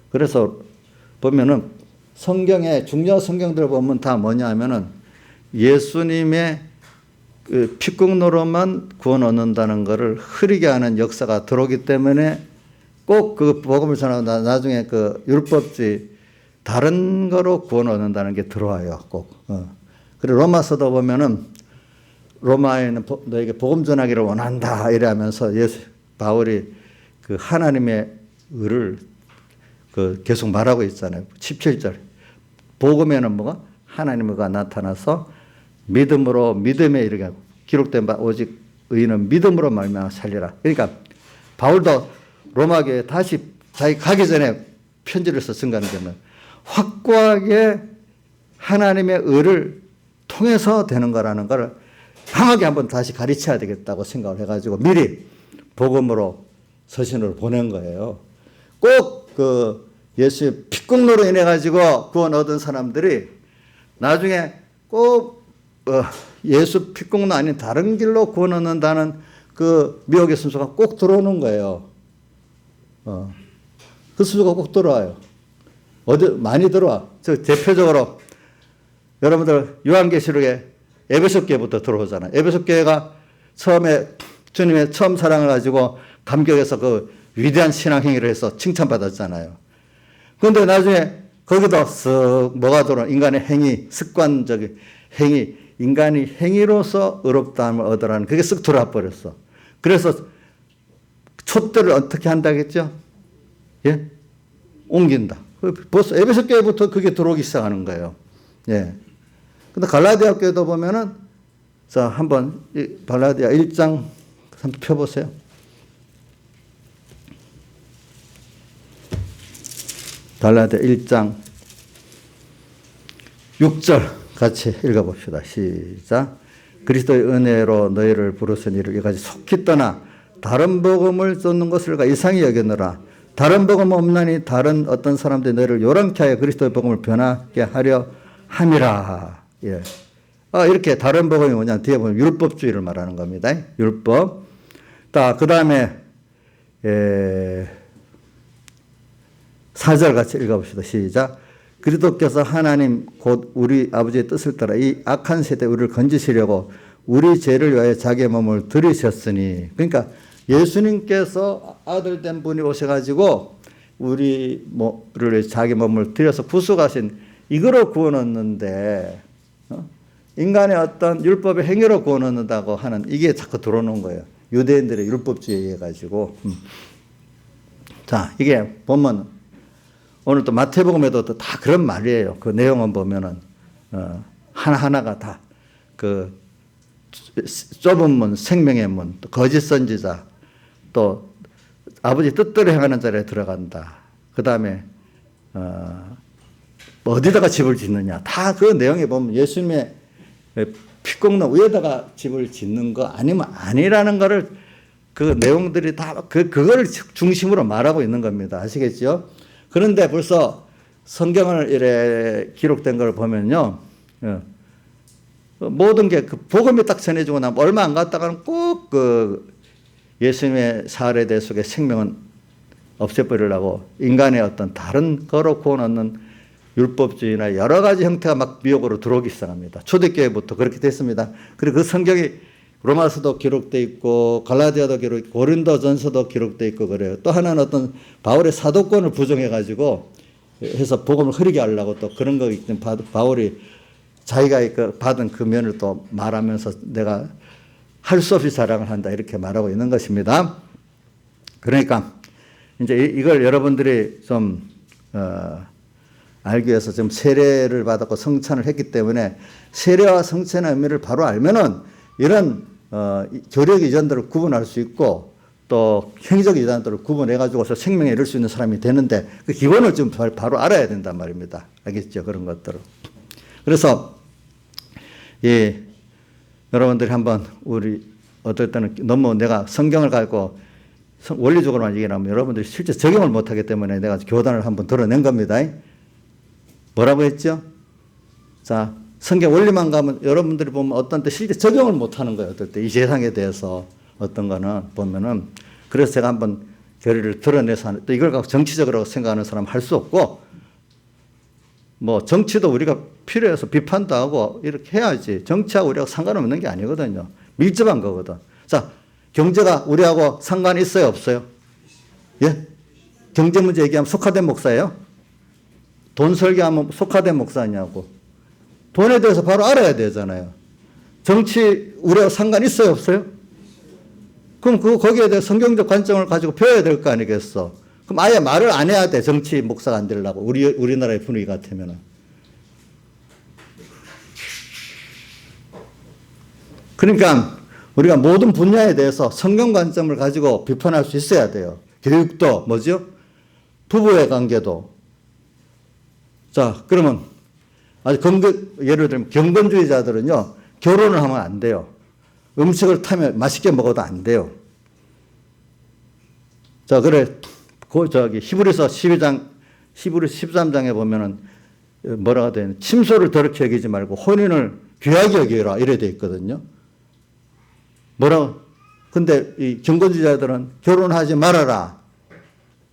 그래서 보면은 성경에 중요 성경들 보면 다 뭐냐 하면은 예수님의 그 피국노로만 구원 얻는다는 것을 흐리게 하는 역사가 들어오기 때문에 꼭 그 복음을 전하고 나중에 그 율법주의 다른 거로 구원 얻는다는 게 들어와요. 꼭. 그리고 로마서도 보면은 로마에는 너에게 복음 전하기를 원한다 이래하면서 바울이 그 하나님의 의를 계속 말하고 있잖아요. 17절. 복음에는 뭐가 하나님의 의가 나타나서 믿음으로 믿음에 이르게 기록된 바 오직 의인은 믿음으로 말미암아 살리라. 그러니까 바울도 로마교에 다시 자기 가기 전에 편지를 쓴 거는 확고하게 하나님의 의를 통해서 되는 거라는 걸 강하게 한번 다시 가르쳐야 되겠다고 생각을 해가지고 미리 복음으로 서신을 보낸 거예요. 꼭 그 예수의 피국노로 인해 가지고 구원 얻은 사람들이 나중에 꼭 예수 피국노 아닌 다른 길로 구원 얻는다는 그 미혹의 순서가 꼭 들어오는 거예요. 그 순서가 꼭 들어와요. 많이 들어와. 대표적으로 여러분들 요한계시록에 에베소교회부터 들어오잖아요. 에베소교회가 처음에 주님의 처음 사랑을 가지고 감격해서 그 위대한 신앙 행위를 해서 칭찬받았잖아요. 그런데 나중에 거기도 쓱 뭐가 들어와? 인간의 행위, 습관적인 행위, 인간이 행위로서 의롭다함을 얻으라는 그게 쓱 들어와 버렸어. 그래서 촛대를 어떻게 한다겠죠? 예? 옮긴다. 벌써 에베소교회부터 그게 들어오기 시작하는 거예요. 예. 근데 갈라디아 교회도 보면은, 자, 한번 갈라디아 1장 한번 펴보세요. 갈라디아 1장 6절 같이 읽어봅시다. 시작. 그리스도의 은혜로 너희를 부르신 이를 이까지 속히 떠나 다른 복음을 쫓는 것을 이상히 여겼느라. 다른 복음 없나니 다른 어떤 사람들이 너희를 요란케 하여 그리스도의 복음을 변하게 하려 함이라. 예. 이렇게 다른 복음이 뭐냐? 뒤에 보면 율법주의를 말하는 겁니다. 율법. 그 다음에 4절 같이 읽어봅시다. 시작. 그리스도께서 하나님 곧 우리 아버지의 뜻을 따라 이 악한 세대 우리를 건지시려고 우리 죄를 위하여 자기의 몸을 들이셨으니. 그러니까 예수님께서 아들 된 분이 오셔가지고 우리를 자기 몸을 들여서 구속하신 이거로 구원 얻는데 인간의 어떤 율법의 행위로 구원 얻는다고 하는 이게 자꾸 들어오는 거예요. 유대인들의 율법주의에 의해 가지고. 자, 이게 보면 오늘 또 마태복음에도 또 다 그런 말이에요. 그 내용은 보면은 하나하나가 다 그 좁은 문, 생명의 문, 또 거짓 선지자, 또 아버지 뜻대로 행하는 자리에 들어간다. 그 다음에 어디다가 집을 짓느냐. 다 그 내용에 보면 예수님의 피 꺾는 위에다가 집을 짓는 거 아니면 아니라는 거를 그 내용들이 다 그걸 중심으로 말하고 있는 겁니다. 아시겠죠? 그런데 벌써 성경을 이래 기록된 걸 보면요. 모든 게 그 복음이 딱 전해지고 나면 얼마 안 갔다가는 꼭 그 예수님의 사례대 속에 생명은 없애버리려고 인간의 어떤 다른 거로 구원하는 율법주의나 여러 가지 형태가 막 미혹으로 들어오기 시작합니다. 초대교회부터 그렇게 됐습니다. 그리고 그 성경이 로마서도 기록되어 있고 갈라디아도 기록 있고 고린도전서도 기록되어 있고 그래요. 또 하나는 어떤 바울의 사도권을 부정해 가지고 해서 복음을 흐리게 하려고 또 그런 거 있던 바울이 자기가 받은 그 면을 또 말하면서 내가 할 수 없이 자랑을 한다 이렇게 말하고 있는 것입니다. 그러니까 이제 이걸 여러분들이 좀 알기 위해서 좀 세례를 받았고 성찬을 했기 때문에 세례와 성찬의 의미를 바로 알면은 이런 교력 이전들을 구분할 수 있고 또 행위적 이전들을 구분해 가지고서 생명에 이를 수 있는 사람이 되는데 그 기본을 좀 바로 알아야 된단 말입니다. 알겠죠? 그런 것들을. 그래서 여러분들이 한번 우리 어떨 때는 너무 내가 성경을 가지고 원리적으로만 얘기를 하면 여러분들이 실제 적용을 못하기 때문에 내가 교단을 한번 드러낸 겁니다. 뭐라고 했죠? 자, 성경 원리만 가면 여러분들이 보면 어떤 때 실제 적용을 못하는 거예요. 어떨 때 이 세상에 대해서 어떤 거는 보면은 그래서 제가 한번 결의를 드러내서 또 이걸 갖고 정치적으로 생각하는 사람 할 수 없고 뭐 정치도 우리가 필요해서 비판도 하고 이렇게 해야지 정치하고 우리하고 상관없는 게 아니거든요. 밀접한 거거든. 자, 경제가 우리하고 상관이 있어요? 없어요? 예? 경제 문제 얘기하면 속화된 목사예요? 돈 설계하면 속화된 목사냐고. 돈에 대해서 바로 알아야 되잖아요. 정치 우리하고 상관 있어요? 없어요? 그럼 거기에 대해 성경적 관점을 가지고 배워야 될 거 아니겠어? 그럼 아예 말을 안 해야 돼. 정치 목사가 안 되려고. 우리나라의 분위기 같으면은. 그러니까 우리가 모든 분야에 대해서 성경 관점을 가지고 비판할 수 있어야 돼요. 교육도 뭐죠? 부부의 관계도. 자, 그러면 아주 예를 들면 경건주의자들은요, 결혼을 하면 안 돼요. 음식을 타면 맛있게 먹어도 안 돼요. 자, 그래. 히브리서 12장, 히브리서 13장에 보면은 뭐라고 되어 있는 침소를 더럽게 여기지 말고 혼인을 귀하게 여기라 이래 돼 있거든요. 근데 이 경건주의자들은 결혼하지 말아라.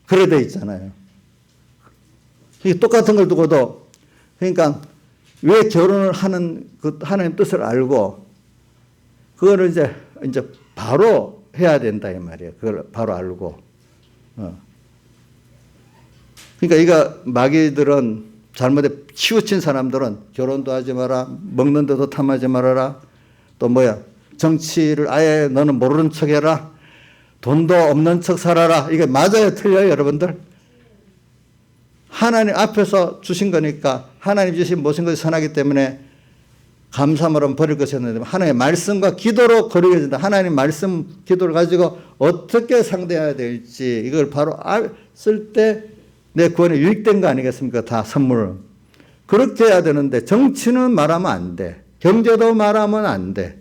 그래 돼 있잖아요. 이 똑같은 걸 두고도 그러니까 왜 결혼을 하는 그 하나님 뜻을 알고 그거를 이제 바로 해야 된다 이 말이에요. 그걸 바로 알고. 그러니까 이거 마귀들은 잘못에 치우친 사람들은 결혼도 하지 마라, 먹는 데도 탐하지 말아라, 또 정치를 아예 너는 모르는 척 해라, 돈도 없는 척 살아라. 이게 맞아요, 틀려요, 여러분들? 하나님 앞에서 주신 거니까 하나님 주신 모든 것이 선하기 때문에 감사함으로 버릴 것이 없는데 하나님의 말씀과 기도로 거리게 된다. 하나님 말씀 기도를 가지고 어떻게 상대해야 될지 이걸 바로 쓸 때 내 구원에 유익된 거 아니겠습니까? 다 선물. 그렇게 해야 되는데 정치는 말하면 안 돼. 경제도 말하면 안 돼.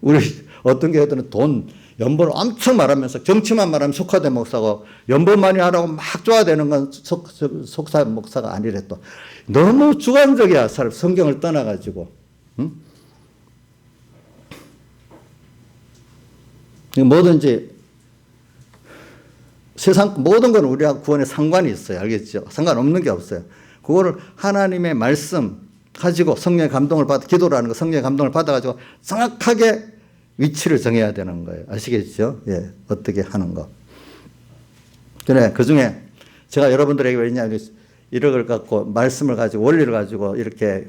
우리 어떤 교회들은 돈, 연봉을 엄청 말하면서 정치만 말하면 속화된 목사고 연봉 많이 하라고 막 쪼아대는 건 속사 목사가 아니래 또. 너무 주관적이야. 성경을 떠나가지고. 응? 뭐든지 세상 모든 건 우리와 구원에 상관이 있어요. 알겠죠? 상관없는 게 없어요. 그거를 하나님의 말씀 가지고 성령의 감동을 기도라는 거 성령의 감동을 받아가지고 정확하게 위치를 정해야 되는 거예요. 아시겠죠? 예, 어떻게 하는 거. 그래, 그 중에 제가 여러분들에게 왜냐, 이력을 갖고, 말씀을 가지고, 원리를 가지고 이렇게,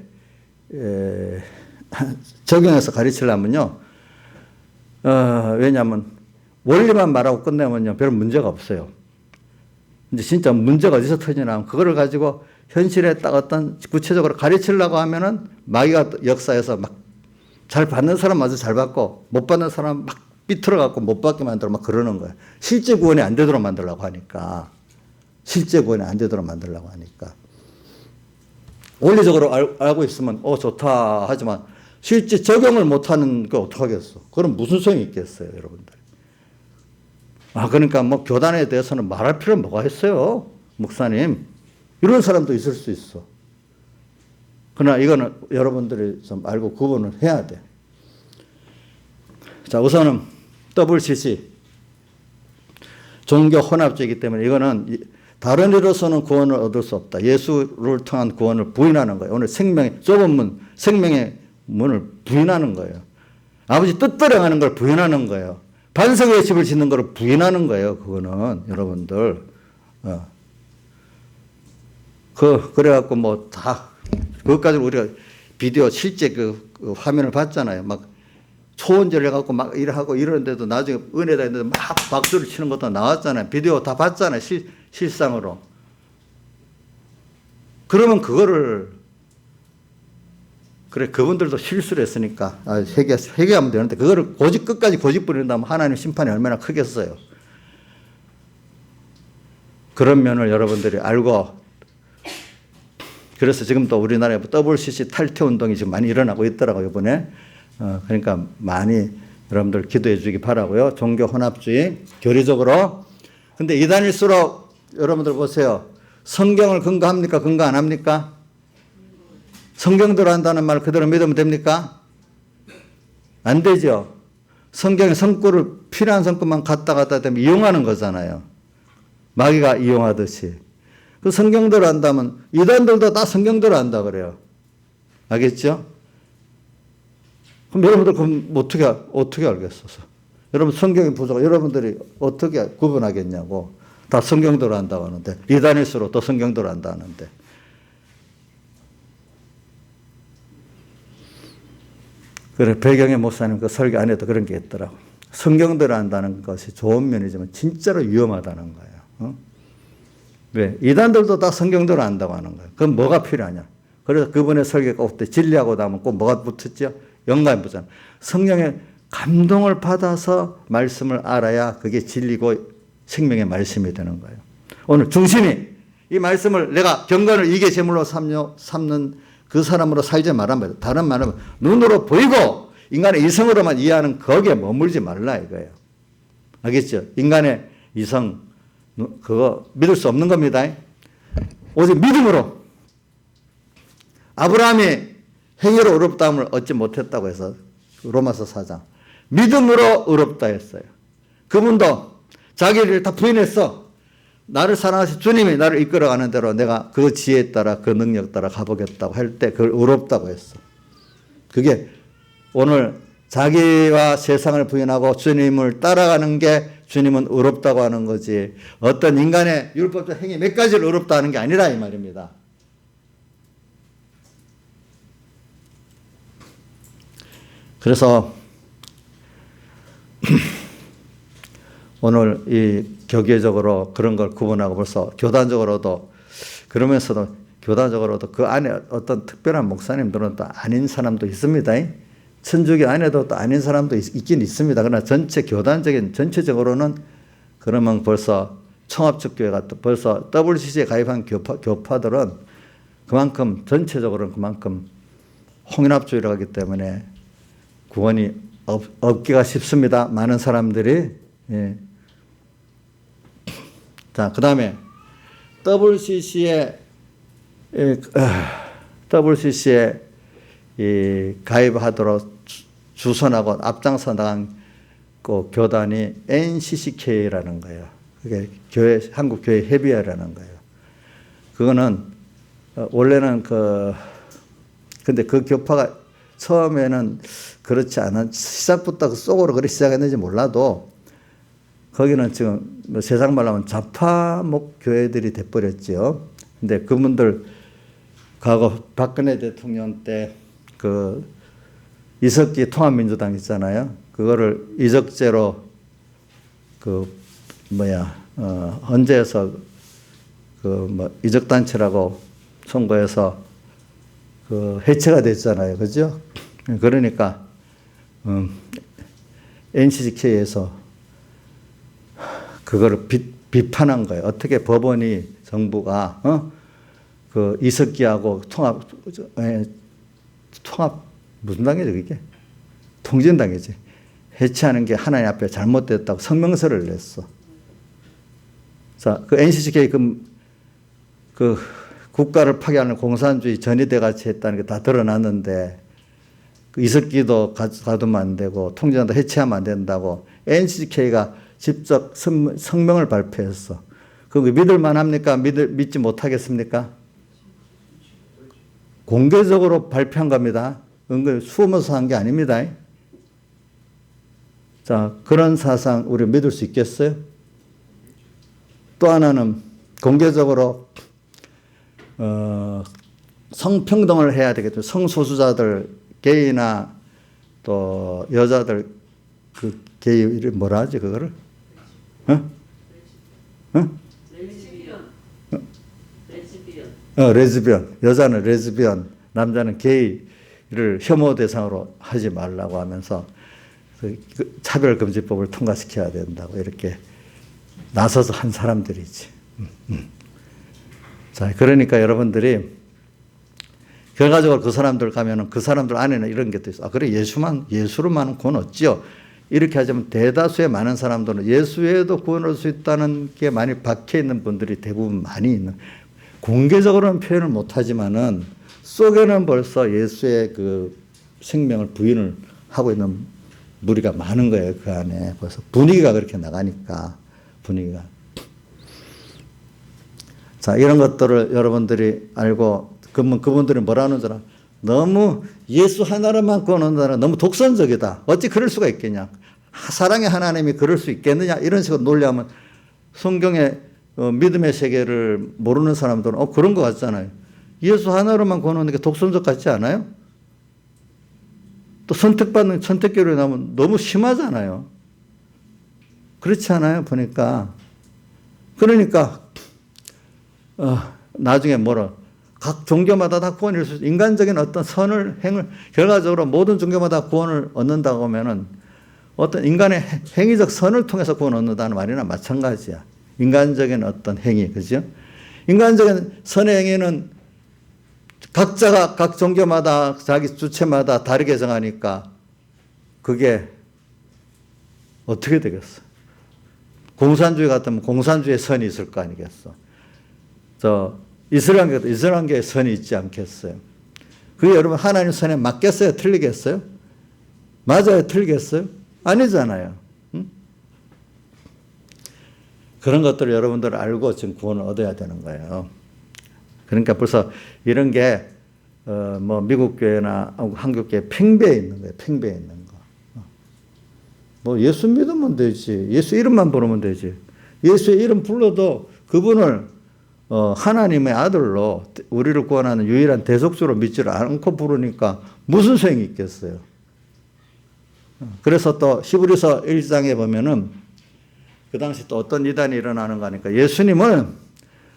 적용해서 가르치려면요, 왜냐하면, 원리만 말하고 끝내면요, 별 문제가 없어요. 이제 진짜 문제가 어디서 터지나 하면, 그거를 가지고 현실에 딱 어떤 구체적으로 가르치려고 하면은, 마귀가 역사에서 막 잘 받는 사람 마저 잘 받고 못 받는 사람 막 삐뚤어갖고 못 받게 만들어 막 그러는 거예요. 실제 구원이 안 되도록 만들려고 하니까. 실제 구원이 안 되도록 만들려고 하니까. 원리적으로 알고 있으면 좋다 하지만 실제 적용을 못하는 거 어떡하겠어. 그럼 무슨 소용이 있겠어요, 여러분들. 그러니까 뭐 교단에 대해서는 말할 필요는 뭐가 있어요, 목사님. 이런 사람도 있을 수 있어. 그러나 이거는 여러분들이 좀 알고 구분을 해야 돼. 자, 우선은 WCC 종교 혼합주의이기 때문에 이거는 다른 이로서는 구원을 얻을 수 없다. 예수를 통한 구원을 부인하는 거예요. 오늘 좁은 문, 생명의 문을 부인하는 거예요. 아버지 뜻대로 하는 걸 부인하는 거예요. 반석의 집을 짓는 걸 부인하는 거예요. 그거는 여러분들. 그래갖고 뭐 다 그것까지 우리가 비디오 실제 그 화면을 봤잖아요. 막 초원절 해갖고 막 일하고 이러는데도 나중에 은혜다 했는데 막 박수를 치는 것도 나왔잖아요. 비디오 다 봤잖아요. 실상으로. 그러면 그거를 그래 그분들도 실수를 했으니까 회개하면 되는데 그거를 끝까지 고집 부린다면 하나님 심판이 얼마나 크겠어요. 그런 면을 여러분들이 알고 그래서 지금 또 우리나라에 WCC 탈퇴 운동이 지금 많이 일어나고 있더라고요, 이번에. 그러니까 많이 여러분들 기도해 주기 바라고요. 종교 혼합주의, 교리적으로. 근데 이단일수록 여러분들 보세요. 성경을 근거합니까? 근거 안 합니까? 성경대로 한다는 말 그대로 믿으면 됩니까? 안 되죠. 성경의 성구를 필요한 성구만 갖다 대면 이용하는 거잖아요. 마귀가 이용하듯이. 그 성경대로 한다면 이단들도 다 성경대로 한다 그래요. 알겠죠? 그럼 여러분들 어떻게 알겠어서? 여러분 성경이 부족해. 여러분들이 어떻게 구분하겠냐고. 다 성경대로 한다고 하는데 이단일수록 또 성경대로 한다 하는데. 그래 배경의 목사님 그 설교 안에도 그런 게 있더라고. 성경대로 한다는 것이 좋은 면이지만 진짜로 위험하다는 거예요. 왜? 이단들도 다 성경대로 한다고 하는 거예요. 그럼 뭐가 필요하냐? 그래서 그분의 설교가 그때 진리하고 나면 꼭 뭐가 붙었죠? 영감이 붙잖아. 성령의 감동을 받아서 말씀을 알아야 그게 진리고 생명의 말씀이 되는 거예요. 오늘 중심이 이 말씀을 내가 경건을 이게 제물로 삼는 그 사람으로 살지 말란 다른 말은 눈으로 보이고 인간의 이성으로만 이해하는 거기에 머물지 말라 이거예요. 알겠죠? 인간의 이성 그거 믿을 수 없는 겁니다. 오직 믿음으로. 아브라함이 행위로 의롭다함을 얻지 못했다고 해서 로마서 4장. 믿음으로 의롭다 했어요. 그분도 자기를 다 부인했어. 나를 사랑하신 주님이 나를 이끌어가는 대로 내가 그 지혜에 따라 그 능력 따라 가보겠다고 할 때 그걸 의롭다고 했어. 그게 오늘 자기와 세상을 부인하고 주님을 따라가는 게 주님은 의롭다고 하는 거지 어떤 인간의 율법적 행위 몇 가지를 의롭다 하는 게 아니라 이 말입니다. 그래서 오늘 이 교계적으로 그런 걸 구분하고 벌써 교단적으로도 그러면서도 교단적으로도 그 안에 어떤 특별한 목사님들은 또 아닌 사람도 있습니다. 천주교 안에도 또 아닌 사람도 있긴 있습니다. 그러나 전체적으로는 그러면 벌써 청합적 교회가 또 벌써 WCC에 가입한 교파들은 그만큼 전체적으로는 그만큼 홍연합주의라고 하기 때문에 구원이 없기가 쉽습니다. 많은 사람들이. 예. 자, 그 다음에 WCC에 가입하도록 주선하고 앞장서 나간 그 교단이 NCCK라는 거예요. 그게 한국교회협의회라는 거예요. 그거는 원래는 근데 그 교파가 처음에는 그렇지 않은 시작부터 속으로 그렇게 시작했는지 몰라도 거기는 지금 세상 말로 하면 좌파목 교회들이 돼버렸죠. 근데 그분들 과거 박근혜 대통령 때 그 이석기 통합민주당 있잖아요. 그거를 이적죄로 헌재에서 이적단체라고 선고해서 해체가 됐잖아요. 그죠? 그러니까 NCCK에서 그거를 비판한 거예요. 어떻게 법원이 정부가 그 이석기하고 통합 무슨 당이죠 그게? 통진당이지. 해체하는 게 하나님 앞에 잘못됐다고 성명서를 냈어. 자, 그 NCCK 그 국가를 파괴하는 공산주의 전위대 같이 했다는 게 다 드러났는데 그 이석기도 가두면 안 되고 통진당도 해체하면 안 된다고 NCCK가 직접 성명을 발표했어. 그거 믿을만 합니까? 믿지 못하겠습니까? 공개적으로 발표한 겁니다. 은근히 숨어서 한 게 아닙니다. 자, 그런 사상 우리 믿을 수 있겠어요? 또 하나는 공개적으로 성평등을 해야 되겠죠. 성소수자들, 게이나 또 여자들, 그 게이 뭐라 하지 그거를? 레즈비언. 여자는 레즈비언, 남자는 게이를 혐오 대상으로 하지 말라고 하면서 그 차별금지법을 통과시켜야 된다고 이렇게 나서서 한 사람들이지. 자, 그러니까 여러분들이 결과적으로 그 사람들 가면은 그 사람들 안에는 이런 게 또 있어. 아, 그래, 예수로만은 구원 얻지요. 이렇게 하자면 대다수의 많은 사람들은 예수 외에도 구원 얻을 수 있다는 게 많이 박혀 있는 분들이 대부분 많이 있는. 공개적으로는 표현을 못 하지만은 속에는 벌써 예수의 그 생명을 부인을 하고 있는 무리가 많은 거예요. 그 안에 벌써 분위기가 그렇게 나가니까 분위기가. 자, 이런 것들을 여러분들이 알고 그러면 그분들이 뭐라는 줄 알아? 너무 예수 하나로만 구원한다는 너무 독선적이다. 어찌 그럴 수가 있겠냐? 사랑의 하나님이 그럴 수 있겠느냐? 이런 식으로 논리하면 성경의 믿음의 세계를 모르는 사람들은 그런 것 같잖아요. 예수 하나로만 구원하는 게 독선적 같지 않아요? 또 선택받는 선택교를 나오면 너무 심하잖아요. 그렇지 않아요? 보니까. 그러니까 나중에 각 종교마다 다 구원을 수 인간적인 어떤 행을 결과적으로 모든 종교마다 구원을 얻는다고 하면은 어떤 인간의 행위적 선을 통해서 구원 얻는다는 말이나 마찬가지야. 인간적인 어떤 행위, 그죠? 인간적인 선의 행위는 각자가 각 종교마다 자기 주체마다 다르게 정하니까 그게 어떻게 되겠어? 공산주의 같으면 공산주의 선이 있을 거 아니겠어? 이슬람교의 선이 있지 않겠어요? 그게 여러분 하나님 선에 맞겠어요? 틀리겠어요? 맞아요? 틀리겠어요? 아니잖아요. 응? 그런 것들을 여러분들 알고 지금 구원을 얻어야 되는 거예요. 그러니까 벌써 이런 게 미국 교회나 한국 교회 팽배해 있는 거예요. 팽배해 있는 거. 예수 믿으면 되지. 예수 이름만 부르면 되지. 예수의 이름 불러도 그분을 하나님의 아들로 우리를 구원하는 유일한 대속주로 믿지를 않고 부르니까 무슨 소용이 있겠어요. 그래서 또 히브리서 1장에 보면은 그 당시 또 어떤 이단이 일어나는 거니까 예수님을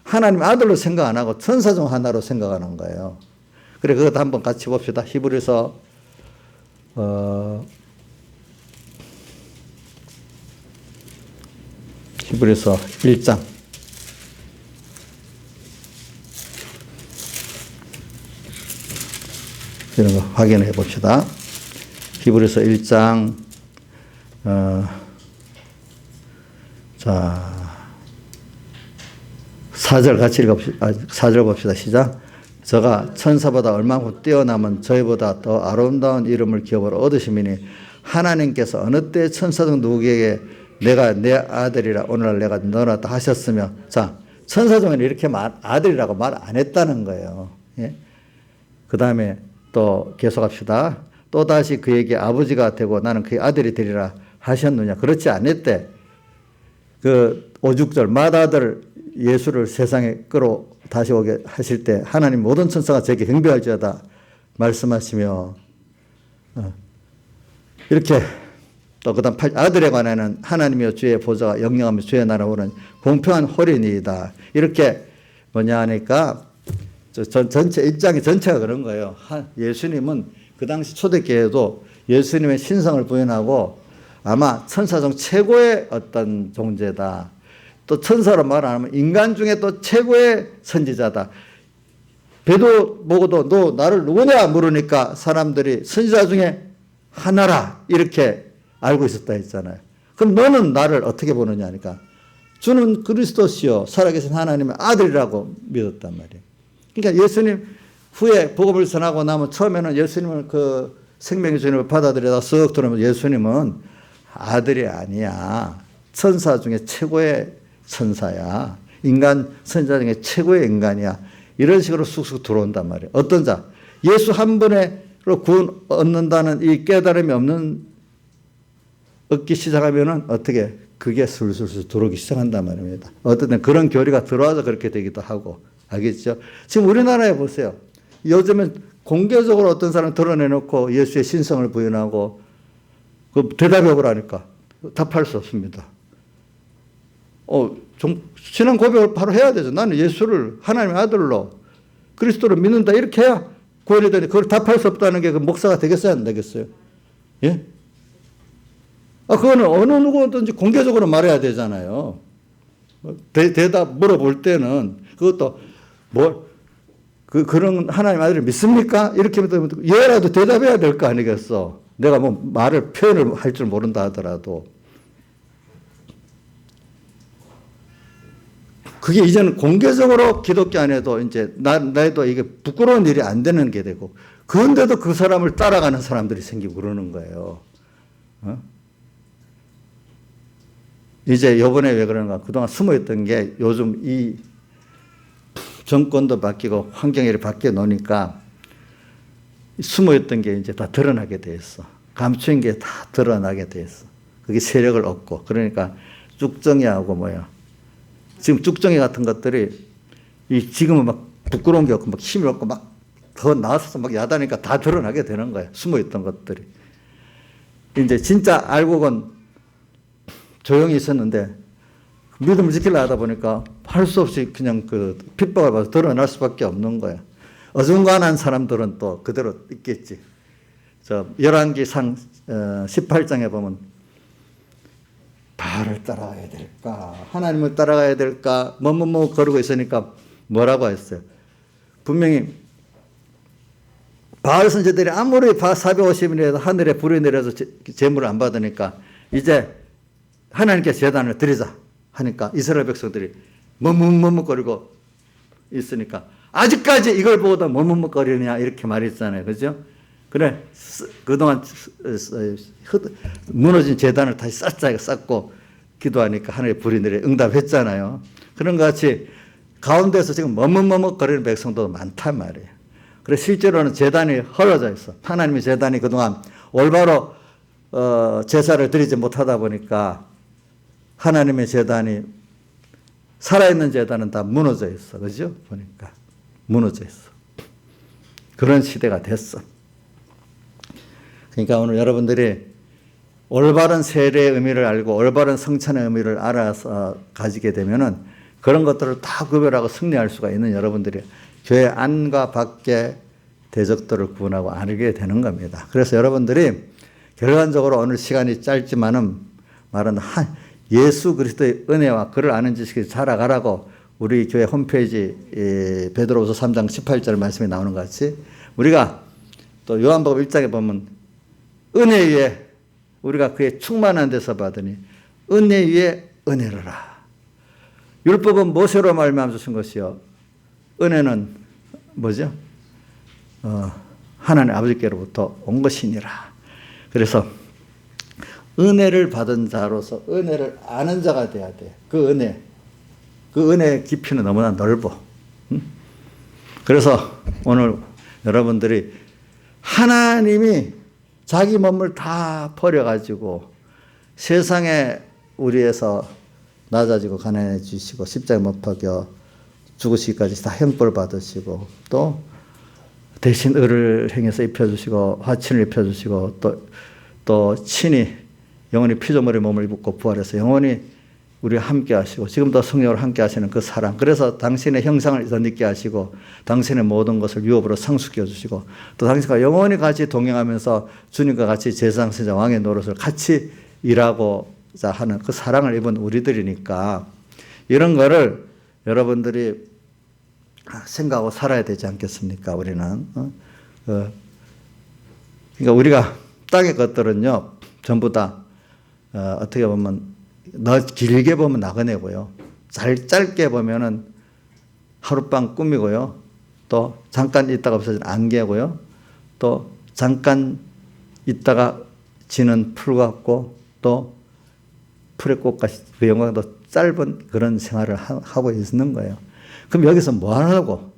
하나님 아들로 생각 안 하고 천사 중 하나로 생각하는 거예요. 그래, 그것도 한번 같이 봅시다. 히브리서 1장. 이런 거 확인해 봅시다. 히브리서 1장, 자, 4절 같이 읽어봅시다. 4절 봅시다. 시작. 저가 천사보다 얼마나 뛰어남은 저희보다 더 아름다운 이름을 기업으로 얻으심이니 하나님께서 어느 때 천사 중 누구에게 내가 내 아들이라 오늘날 내가 너라다 하셨으며, 자, 천사 중에는 이렇게 아들이라고 말 안 했다는 거예요. 예? 그 다음에 또 계속합시다. 또다시 그에게 아버지가 되고 나는 그의 아들이 되리라 하셨느냐? 그렇지 않았대. 그 5,6절 맏아들 예수를 세상에 다시 오게 하실 때 하나님 모든 천사가 저에게 경배할지어다 말씀하시며, 이렇게 또 그다음 아들에 관하여는 하나님이여 주의 보좌가 영영하며 주의 나라 오는 공평한 호련이이다. 이렇게 하니까 전체 입장이 전체가 그런 거예요. 예수님은 그 당시 초대교회도 예수님의 신성을 부인하고 아마 천사 중 최고의 어떤 존재다. 또 천사로 말 안 하면 인간 중에 또 최고의 선지자다. 베드로 보고도 너 나를 누구냐 물으니까 사람들이 선지자 중에 하나라 이렇게 알고 있었다 했잖아요. 그럼 너는 나를 어떻게 보느냐 하니까 주는 그리스도시요 살아계신 하나님의 아들이라고 믿었단 말이에요. 그러니까 예수님 후에 복음을 전하고 나면 처음에는 예수님을 그 생명의 주님을 받아들여다 쓱 들으면 예수님은 아들이 아니야. 천사 중에 최고의 천사야. 인간 선지자 중에 최고의 인간이야. 이런 식으로 쑥쑥 들어온단 말이에요. 어떤 자? 예수 한 분으로 구원 얻는다는 이 깨달음이 얻기 시작하면은 어떻게? 그게 술술술 들어오기 시작한단 말입니다. 어떤 때 그런 교리가 들어와서 그렇게 되기도 하고. 알겠죠? 지금 우리나라에 보세요. 요즘은 공개적으로 어떤 사람 드러내놓고 예수의 신성을 부인하고 그 대답해보라 하니까 답할 수 없습니다. 신앙 고백을 바로 해야 되죠. 나는 예수를 하나님의 아들로 그리스도를 믿는다. 이렇게 해야 구원이 되니 그걸 답할 수 없다는 게 그 목사가 되겠어요? 안 되겠어요? 예? 그거는 어느 누구든지 공개적으로 말해야 되잖아요. 대답 물어볼 때는 그것도 그런 하나님 아들을 믿습니까? 이렇게 하면 얘라도 대답해야 될 거 아니겠어. 내가 뭐 표현을 할 줄 모른다 하더라도. 그게 이제는 공개적으로 기독교 안에도 이제 나도 이게 부끄러운 일이 안 되는 게 되고, 그런데도 그 사람을 따라가는 사람들이 생기고 그러는 거예요. 이제 요번에 왜 그러는가. 그동안 숨어있던 게 요즘 이 정권도 바뀌고 환경이 바뀌어 놓으니까 숨어있던 게 이제 다 드러나게 돼 있어. 감추인 게 다 드러나게 돼 있어. 그게 세력을 얻고. 그러니까 쭉정이하고 지금 쭉정이 같은 것들이 지금은 막 부끄러운 게 없고 막 힘이 없고 막 더 나와서 막 야다니까 다 드러나게 되는 거예요. 숨어있던 것들이. 이제 진짜 알고는 조용히 있었는데 믿음을 지키려 하다 보니까 할 수 없이 그냥 그 핍박을 받아서 드러날 수밖에 없는 거예요. 어중간한 사람들은 또 그대로 있겠지. 열왕기상 18장에 보면 바알을 따라가야 될까? 하나님을 따라가야 될까? 뭐뭐뭐 거르고 있으니까 뭐라고 했어요? 분명히 바알 선지자들이 아무리 450일에도 하늘에 불이 내려서 제물을 안 받으니까 이제 하나님께 제단을 드리자 하니까 이스라엘 백성들이 머뭇머뭇거리고 있으니까 아직까지 이걸 보고도 머뭇머뭇거리느냐 이렇게 말했잖아요. 그죠? 그래 그동안 무너진 제단을 다시 쌓고 기도하니까 하늘에 불이 내려 응답했잖아요. 그런 것 같이 가운데서 지금 머뭇머뭇거리는 백성도 많단 말이에요. 그래서 실제로는 제단이 헐어져 있어. 하나님의 제단이 그동안 올바로 제사를 드리지 못하다 보니까 하나님의 제단이 살아있는 제단은 다 무너져 있어. 그죠? 보니까 무너져 있어. 그런 시대가 됐어. 그러니까 오늘 여러분들이 올바른 세례의 의미를 알고 올바른 성찬의 의미를 알아서 가지게 되면은 그런 것들을 다 구별하고 승리할 수가 있는 여러분들이 교회 안과 밖의 대적들을 구분하고 알게 되는 겁니다. 그래서 여러분들이 결과적으로 오늘 시간이 짧지만은 말은 예수 그리스도의 은혜와 그를 아는 지식이 자라가라고 우리 교회 홈페이지 베드로후서 3장 18절 말씀이 나오는 것 같이 우리가 또 요한복음 1장에 보면 은혜 위에 우리가 그의 충만한 데서 받으니 은혜 위에 은혜로라. 율법은 모세로 말미암아 주신 것이요 은혜는 뭐죠? 하나님 아버지께로부터 온 것이니라. 그래서 은혜를 받은 자로서 은혜를 아는 자가 돼야 돼. 그 은혜의 깊이는 너무나 넓어. 그래서 오늘 여러분들이 하나님이 자기 몸을 다 버려가지고 세상에 우리에서 낮아지고 가난해지시고 십자가에 못 박여 죽으시기까지 다 형벌 받으시고 또 대신 의를 행해서 입혀주시고 화친을 입혀주시고 또 친히 영원히 피조물의 몸을 입고 부활해서 영원히 우리와 함께 하시고 지금도 성령으로 함께 하시는 그 사랑, 그래서 당신의 형상을 덧입게 하시고 당신의 모든 것을 유업으로 상속해 주시고 또 당신과 영원히 같이 동행하면서 주님과 같이 제사장세자 왕의 노릇을 같이 일하고자 하는 그 사랑을 입은 우리들이니까 이런 거를 여러분들이 생각하고 살아야 되지 않겠습니까? 우리는. 그러니까 우리가 땅의 것들은요, 전부 다 어떻게 보면 길게 보면 나그네고요. 짧게 보면은 하룻밤 꿈이고요. 또 잠깐 있다가 없어진 안개고요. 또 잠깐 있다가 지는 풀 같고 또 풀의 꽃같이 그 영광도 짧은 그런 생활을 하고 있는 거예요. 그럼 여기서 뭐 하려고?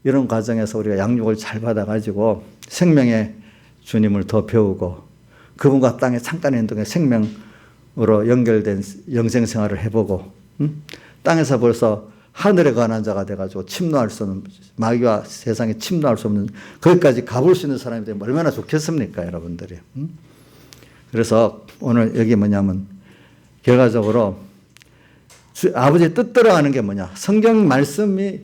이런 과정에서 우리가 양육을 잘 받아가지고 생명의 주님을 더 배우고 그분과 땅에 잠깐의 동안 생명으로 연결된 영생 생활을 해보고 땅에서 벌써 하늘에 관한 자가 돼가지고 침노할 수 없는 마귀와 세상에 침노할 수 없는 거기까지 가볼 수 있는 사람이 되면 얼마나 좋겠습니까, 여러분들이. 그래서 오늘 여기 뭐냐면 결과적으로 아버지의 뜻대로 하는 게 뭐냐. 성경 말씀이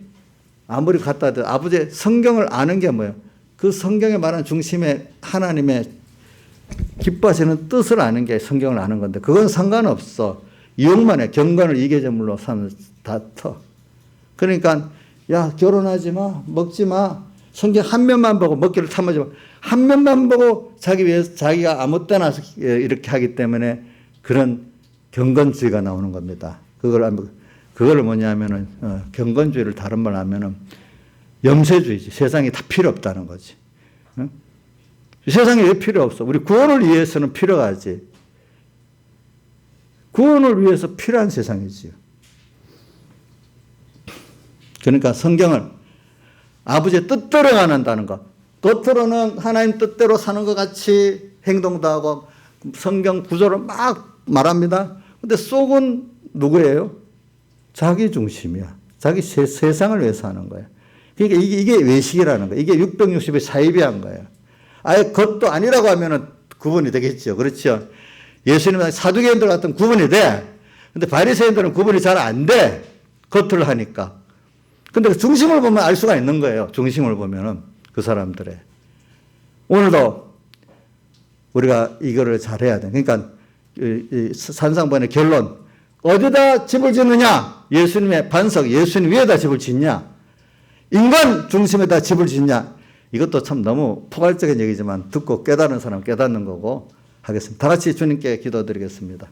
아무리 갖다 해도 아버지의 성경을 아는 게 뭐예요. 그 성경에 말하는 중심에 하나님의 기뻐하시는 뜻을 아는 게 성경을 아는 건데 그건 상관없어. 이용만 해. 경건을 이계제물로 삼는 다 터. 그러니까 야 결혼하지 마. 먹지 마. 성경 한 면만 보고 먹기를 탐하지 마. 한 면만 보고 자기 위해서 자기가 아무 때나 이렇게 하기 때문에 그런 경건주의가 나오는 겁니다. 그걸 뭐냐면은 경건주의를 다른 말 하면은 염세주의지. 세상이 다 필요 없다는 거지. 응? 세상에 왜 필요 없어? 우리 구원을 위해서는 필요하지. 구원을 위해서 필요한 세상이지요. 그러니까 성경을 아버지의 뜻대로 가는다는 것. 겉으로는 하나님 뜻대로 사는 것 같이 행동도 하고 성경 구조를 막 말합니다. 근데 속은 누구예요? 자기 중심이야. 자기 세상을 위해서 하는 거예요. 그러니까 이게 외식이라는 거예요. 이게 660의 사이비한 거예요. 아예 겉도 아니라고 하면은 구분이 되겠죠. 그렇죠. 예수님은 사두개인들 같은 구분이 돼. 근데 바리새인들은 구분이 잘 안 돼. 겉을 하니까. 근데 중심을 보면 알 수가 있는 거예요. 중심을 보면은 그 사람들의. 오늘도 우리가 이거를 잘해야 돼. 그러니까 산상번의 결론. 어디다 집을 짓느냐? 예수님의 반석, 예수님 위에다 집을 짓냐? 인간 중심에다 집을 짓냐? 이것도 참 너무 포괄적인 얘기지만 듣고 깨달은 사람 깨닫는 거고 하겠습니다. 다 같이 주님께 기도드리겠습니다.